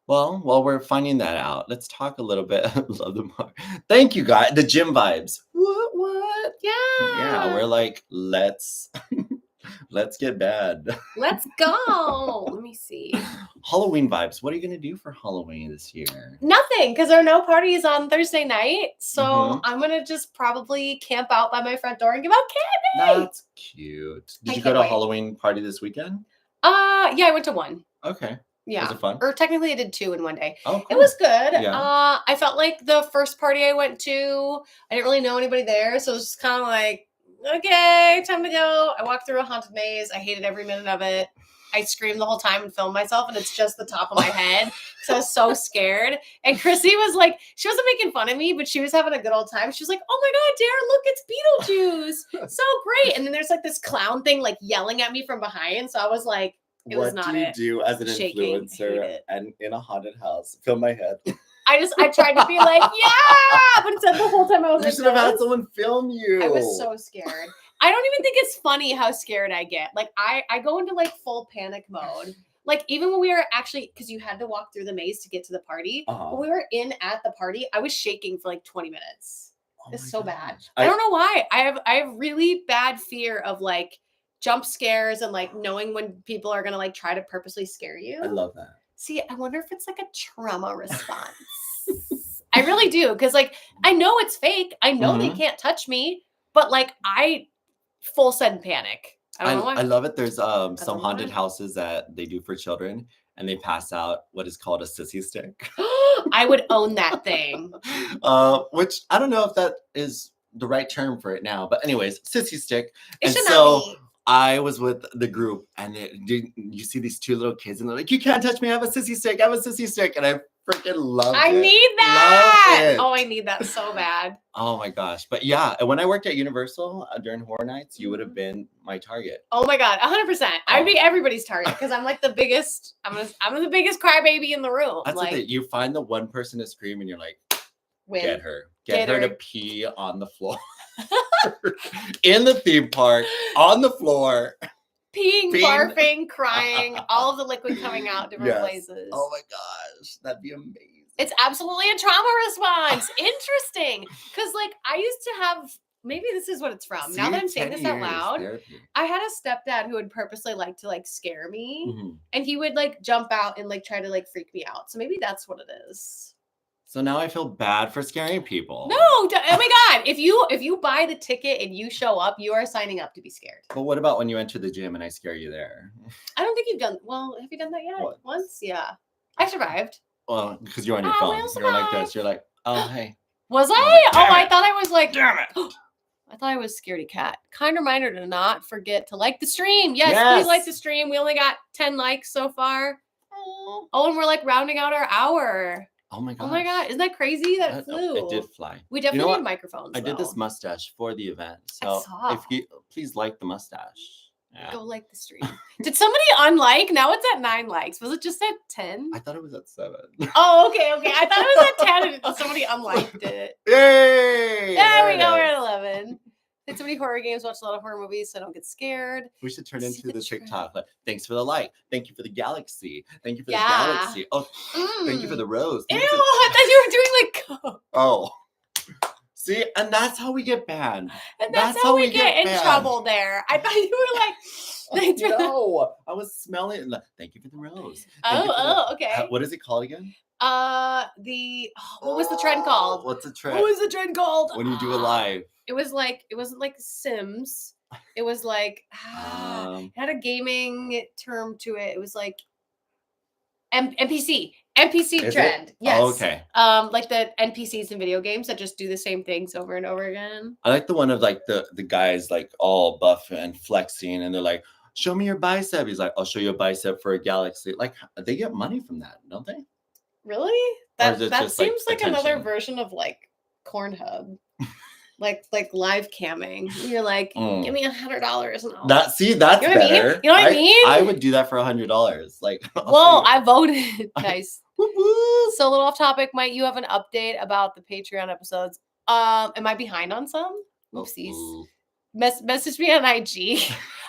Well, while we're finding that out, let's talk a little bit. Love the mark. Thank you, guys. The gym vibes. What? Yeah, we're like, let's get bad. Let's go. Let me see. Halloween vibes. What are you gonna do for Halloween this year? Nothing, because there are no parties on Thursday night. So I'm gonna just probably camp out by my front door and give out candy. That's cute. Did you go to a Halloween party this weekend? Yeah, I went to one. Okay. Yeah. Was it fun? Or technically I did 2 in one day. Oh, cool. It was good. Yeah. I felt like the first party I went to, I didn't really know anybody there. So it was just kind of like, okay, time to go. I walked through a haunted maze. I hated every minute of it. I screamed the whole time and filmed myself, and it's just the top of my head. So I was so scared. And Chrissy was like, she wasn't making fun of me, but she was having a good old time. She was like, oh my God, Dara, look, it's Beetlejuice. So great. And then there's like this clown thing like yelling at me from behind. So I was like, what do you do as an influencer and in a haunted house? Film my head. I tried to be like, yeah, but instead the whole time I was like, you should have had someone film you. I was so scared. I don't even think it's funny how scared I get. Like I go into like full panic mode. Like even when we were actually, because you had to walk through the maze to get to the party. When we were at the party, I was shaking for like 20 minutes. It's so bad. I don't know why. I have really bad fear of like jump scares and like knowing when people are gonna like try to purposely scare you. I love that. See, I wonder if it's like a trauma response. I really do, because like I know it's fake. I know they can't touch me, but like I full sudden panic. I don't know why. I love it. There's some haunted houses that they do for children, and they pass out what is called a sissy stick. I would own that thing. Which I don't know if that is the right term for it now, but anyways, sissy stick. It and should so not be. I was with the group, and you see these 2 little kids, and they're like, "You can't touch me. I have a sissy stick. I have a sissy stick," and I freaking love it. I need that. Love it. Oh, I need that so bad. Oh my gosh! But yeah, when I worked at Universal during Horror Nights, you would have been my target. Oh my God, 100%. I'd be everybody's target because I'm like the biggest. I'm the biggest crybaby in the room. That's like, the thing. You find the one person to scream, and you're like, win. Get her to pee on the floor in the theme park on the floor. Peeing, barfing, crying, all of the liquid coming out different places. Oh my gosh, that'd be amazing. It's absolutely a trauma response. Interesting. Because like I used to have, maybe this is what it's from. See, now that I'm saying this out loud, therapy. I had a stepdad who would purposely like to like scare me. And he would like jump out and like try to like freak me out. So maybe that's what it is. So now I feel bad for scaring people. No, oh my God. If you buy the ticket and you show up, you are signing up to be scared. But what about when you enter the gym and I scare you there? I don't think you've done, well, have you done that yet? Once? Yeah. I survived. Well, because you're on your phone. You're like this. You're like, oh, hey. Was I? I thought I was like, damn it. I thought I was scaredy cat. Kind reminder to not forget to like the stream. Yes, please like the stream. We only got 10 likes so far. Oh, and we're like rounding out our hour. Oh my God. Oh my God. Isn't that crazy? That flew. It did fly. We definitely need microphones. I did this mustache for the event. So if you please like the mustache. Yeah. Go like the stream. Did somebody unlike? Now it's at 9 likes. Was it just at 10? I thought it was at 7. Oh, okay. I thought it was at 10 and somebody unliked it. Yay! There we go. We're at 11. Played so many horror games, watched a lot of horror movies, so I don't get scared. We should turn into the TikTok. Like, thanks for the like. Thank you for the galaxy. Thank you for the galaxy. Oh, thank you for the rose. Ew, I thought you were doing like. Oh. See, and that's how we get banned. And that's how we get in trouble there. I thought you were like. No, I was smelling. Thank you for the rose. Okay. What is it called again? What was the trend called? What's the trend? What was the trend called? When you do a live. It wasn't like Sims. It was like it had a gaming term to it. It was like NPC trend. Yes. Oh, okay. Like the NPCs in video games that just do the same things over and over again. I like the one of like the guys like all buff and flexing, and they're like, "Show me your bicep." He's like, "I'll show you a bicep for a galaxy." Like they get money from that, don't they? Really? That seems like another version of like Pornhub. like live camming. You're like, give me $100 and all. That's better. You know what I mean? I would do that for $100. Like, well, I voted. Nice. So a little off topic. Might you have an update about the Patreon episodes? Am I behind on some? Oopsies. Message me on IG.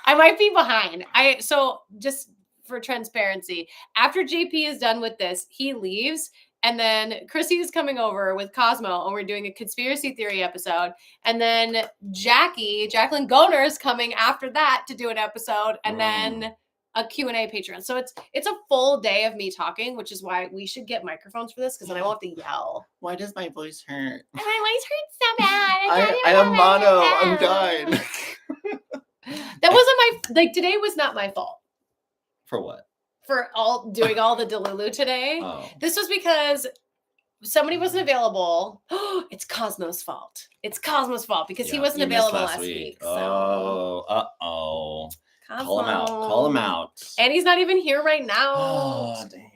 I might be behind. So just for transparency. After JP is done with this, he leaves. And then Chrissy is coming over with Cosmo, and we're doing a conspiracy theory episode. And then Jacqueline Goner is coming after that to do an episode, and then a Q&A Patreon. So it's a full day of me talking, which is why we should get microphones for this, because then I won't have to yell. Why does my voice hurt? And my voice hurts so bad. I am mono. I'm dying. That wasn't my, today was not my fault. For what? For doing all the Delulu today. Oh. This was because somebody wasn't available. It's Cosmo's fault. It's Cosmo's fault because he wasn't available last week. So. Oh, uh-oh. Cosmo. Call him out. And he's not even here right now. Oh, dang it.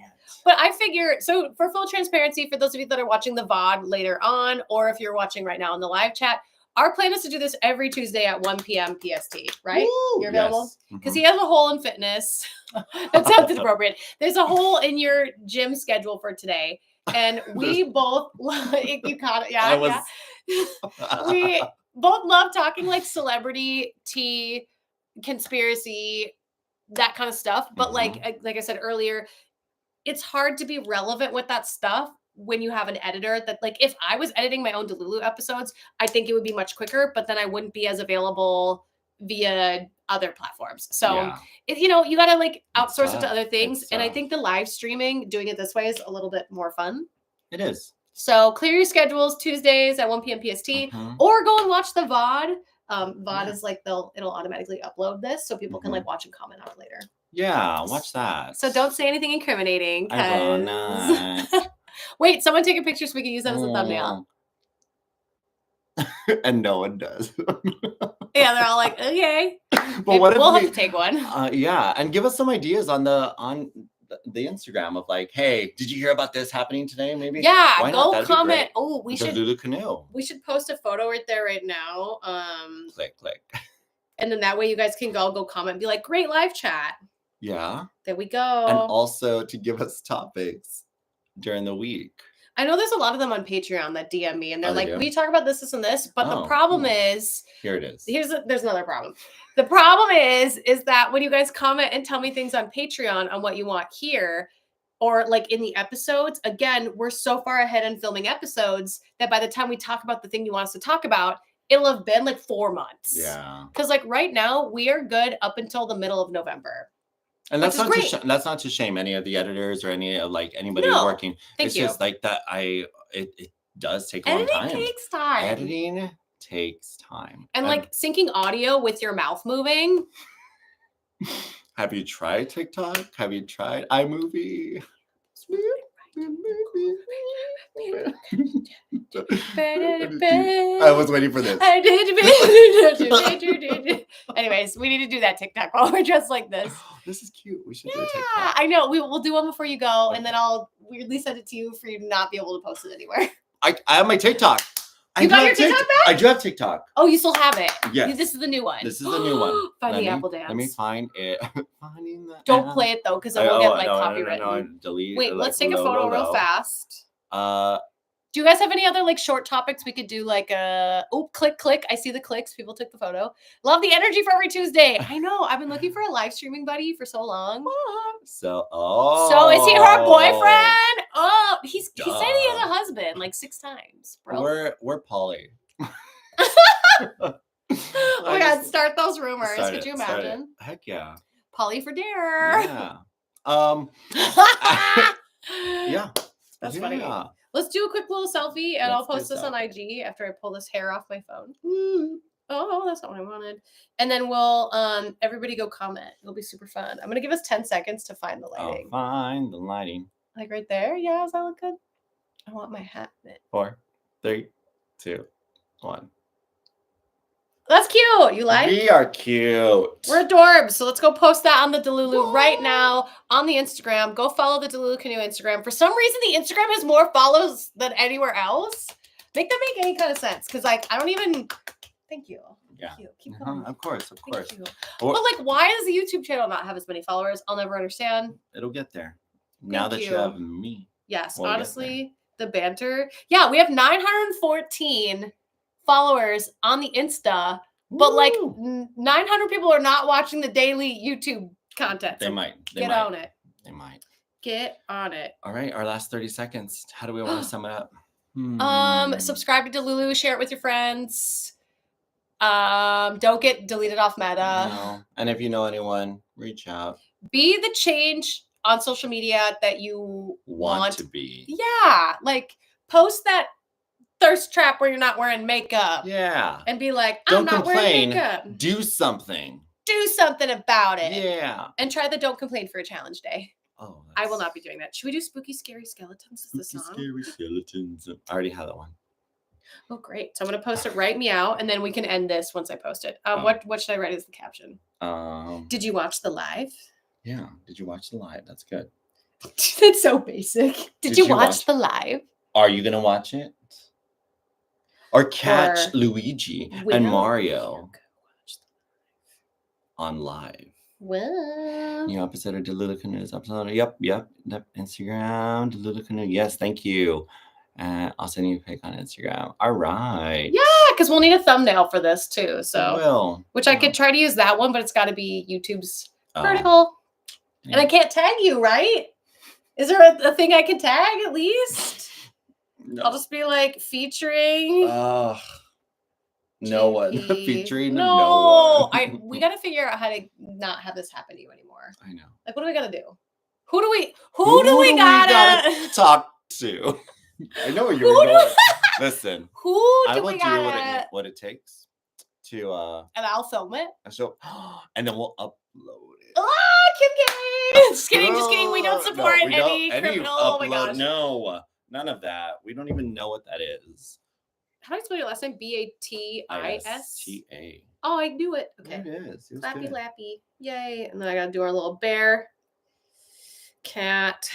But I figure, so for full transparency, for those of you that are watching the VOD later on, or if you're watching right now in the live chat, our plan is to do this every Tuesday at 1 p.m. PST, right? Woo, You're available? Yes. Because he has a hole in fitness. That sounds appropriate. There's a hole in your gym schedule for today. And we both, you caught it, yeah. We both love talking like celebrity, tea, conspiracy, that kind of stuff. But like I said earlier, it's hard to be relevant with that stuff when you have an editor that, like, if I was editing my own Delulu episodes, I think it would be much quicker, but then I wouldn't be as available via other platforms. So, you got to like outsource it to other things. And I think the live streaming, doing it this way is a little bit more fun. It is. So clear your schedules Tuesdays at 1 p.m. PST, or go and watch the VOD. VOD is like, it'll automatically upload this so people can like watch and comment on it later. Yeah, watch that. So don't say anything incriminating. I will not. Wait, someone take a picture so we can use that as a thumbnail. And no one does. Yeah, they're all like, okay. But what if we'll have to take one. Yeah, and give us some ideas on the Instagram of like, hey, did you hear about this happening today? Maybe. Yeah, go comment. Oh, we should DeluluCanoe. We should post a photo right there right now. Click. And then that way you guys can go comment and be like, great live chat. Yeah. There we go. And also to give us topics during the week. I know there's a lot of them on Patreon that DM me and they're like, we talk about this and this, but the problem is, here it is. There's another problem. The problem is that when you guys comment and tell me things on Patreon on what you want here, or like in the episodes, again, we're so far ahead in filming episodes that by the time we talk about the thing you want us to talk about, it'll have been like 4 months. Yeah. Because like right now we are good up until the middle of November. And that's not to shame any of the editors or any of like anybody who's working. It's just like that. It does take a long time. Editing takes time. Editing takes time. And like syncing audio with your mouth moving. Have you tried TikTok? Have you tried iMovie? I was waiting for this. Anyways, we need to do that TikTok while we're dressed like this. This is cute. We should do a TikTok. I know. We'll do one before you go, and then I'll weirdly send it to you for you to not be able to post it anywhere. I have my TikTok. You got your TikTok back? I do have TikTok. Oh, you still have it? Yes. This is the new one. This is the new one. Find the Apple Dance. Let me find it. Don't play it though, because then we'll get like copyright. No, delete. Wait, let's take a photo real fast. Do you guys have any other like short topics we could do? Like click. I see the clicks. People took the photo. Love the energy for every Tuesday. I know. I've been looking for a live streaming buddy for so long. So is he her boyfriend? Oh, he said he has a husband like 6 times, bro. We're poly. Oh my God, start those rumors. Could you imagine? Heck yeah. Poly for dinner. Yeah. Yeah. That's funny. Let's do a quick little selfie and I'll post this on IG after I pull this hair off my phone. Oh, that's not what I wanted. And then we'll everybody go comment. It'll be super fun. I'm gonna give us 10 seconds to find the lighting. Find the lighting. Like right there? Yeah, does that look good? I want my hat in it. 4, 3, 2, 1. That's cute. You like? We are cute. We're adorbs. So let's go post that on the Delulu right now on the Instagram. Go follow the DeluluCanoe Instagram. For some reason, the Instagram has more follows than anywhere else. Make that make any kind of sense. Because like, I don't even... Thank you. Yeah. Thank you. Keep going. Of course. Thank you. But like, why does the YouTube channel not have as many followers? I'll never understand. It'll get there. Now that you have me. Yes, honestly, the banter. Yeah, we have 914 followers on the Insta, but like 900 people are not watching the daily YouTube content. They So might. get on it. They might. Get on it. All right, our last 30 seconds. How do we want to sum it up? Subscribe to Delulu, share it with your friends. Don't get deleted off Meta. No. And if you know anyone, reach out. Be the change on social media that you Want to be. Yeah, like post that thirst trap where you're not wearing makeup. Yeah. And be like, Don't I'm not complain. wearing makeup. Do something. Do something about it. Yeah. And try the Don't Complain for a Challenge Day. Oh, I will not be doing that. Should we do Spooky Scary Skeletons? Is the song? Scary Skeletons. I already have that one. Oh, great. So I'm going to post it right meow, and then we can end this once I post it. What should I write as the caption? Did you watch the live? Yeah. Did you watch the live? That's good. That's so basic. Did you watch the live? Are you going to watch it? Or catch Luigi and Mario on live. Well, New episode of DeluluCanoePod uploaded. Yep. Instagram, DeluluCanoe. Yes, thank you. I'll send you a pic on Instagram. All right. Yeah, because we'll need a thumbnail for this too. So, will. Which I could try to use that one, but it's got to be YouTube's vertical. Yeah. And I can't tag you, right? Is there a thing I can tag at least? No. I'll just be like featuring. No one. Featuring no one. We got to figure out how to not have this happen to you anymore. I know. Like, what do we got to do? Who do we gotta talk to? I know where you're going. Listen. I will do what it takes to and I'll film it. And then we'll upload it. Kim K. Just kidding. We don't support any criminal. Oh my gosh. No, none of that. We don't even know what that is. How do I spell your last name? Batis? Sta. Oh, I knew it. Okay. There it is. Lappy. Yay. And then I got to do our little bear, cat.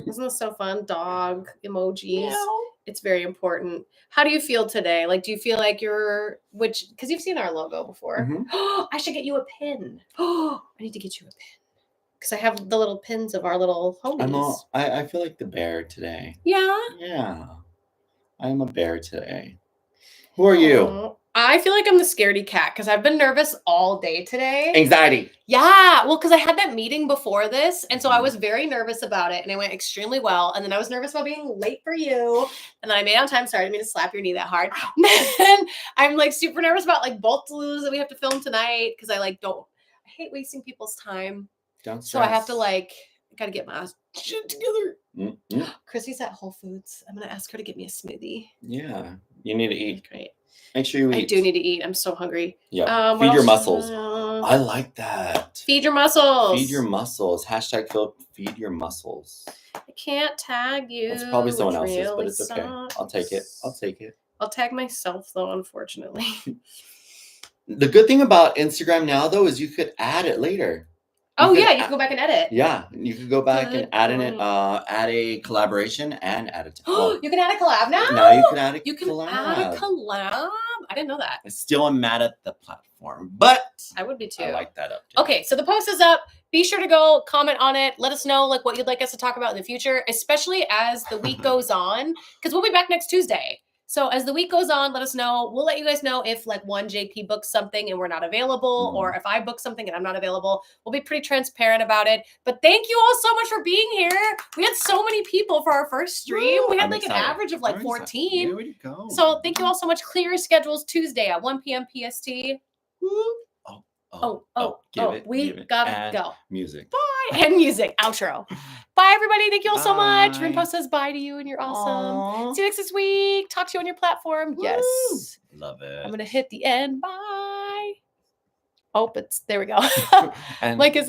Isn't this so fun? Dog emojis. Meow. It's very important. How do you feel today? Like, do you feel like because you've seen our logo before. Mm-hmm. I should get you a pin. I need to get you a pin. Because I have the little pins of our little homies. I feel like the bear today. Yeah? Yeah. I'm a bear today. Who are you? I feel like I'm the scaredy cat because I've been nervous all day today. Anxiety. Yeah. Well, because I had that meeting before this. And so I was very nervous about it. And it went extremely well. And then I was nervous about being late for you. And then I made it on time. Sorry, I didn't mean to slap your knee that hard. Then I'm like super nervous about like both Delulus that we have to film tonight. Because I hate wasting people's time. Don't stress. So I have to got to get my shit together. Mm-hmm. Chrissy's at Whole Foods. I'm going to ask her to get me a smoothie. Yeah. You need to eat. Great. Make sure you eat. I do need to eat. I'm so hungry. Yeah. Feed your muscles. I like that. Feed your muscles. Feed your muscles. # Philip, feed your muscles. I can't tag you. It's probably someone else's, but it's okay. I'll take it. I'll tag myself, though, unfortunately. The good thing about Instagram now, though, is you could add it later. You can go back and edit. Yeah, you could go back and add add a collaboration and add it. You can add a collab now? Now you can add a collab. You can add a collab? I didn't know that. I still am mad at the platform, but I would be too. I like that up. Okay, so the post is up. Be sure to go comment on it. Let us know what you'd like us to talk about in the future, especially as the week goes on, because we'll be back next Tuesday. So as the week goes on, let us know. We'll let you guys know if one JP books something and we're not available, or if I book something and I'm not available. We'll be pretty transparent about it. But thank you all so much for being here. We had so many people for our first stream. We had an average of 14. Here we go. So thank you all so much. Clear your schedules Tuesday at 1 p.m. PST. We gotta go. Music. Bye. And music. Outro. Bye, everybody. Thank you all so much. Rimpo says bye to you, and you're awesome. Aww. See you next week. Talk to you on your platform. Woo. Yes. Love it. I'm going to hit the end. Bye. Oh, there we go. And is it?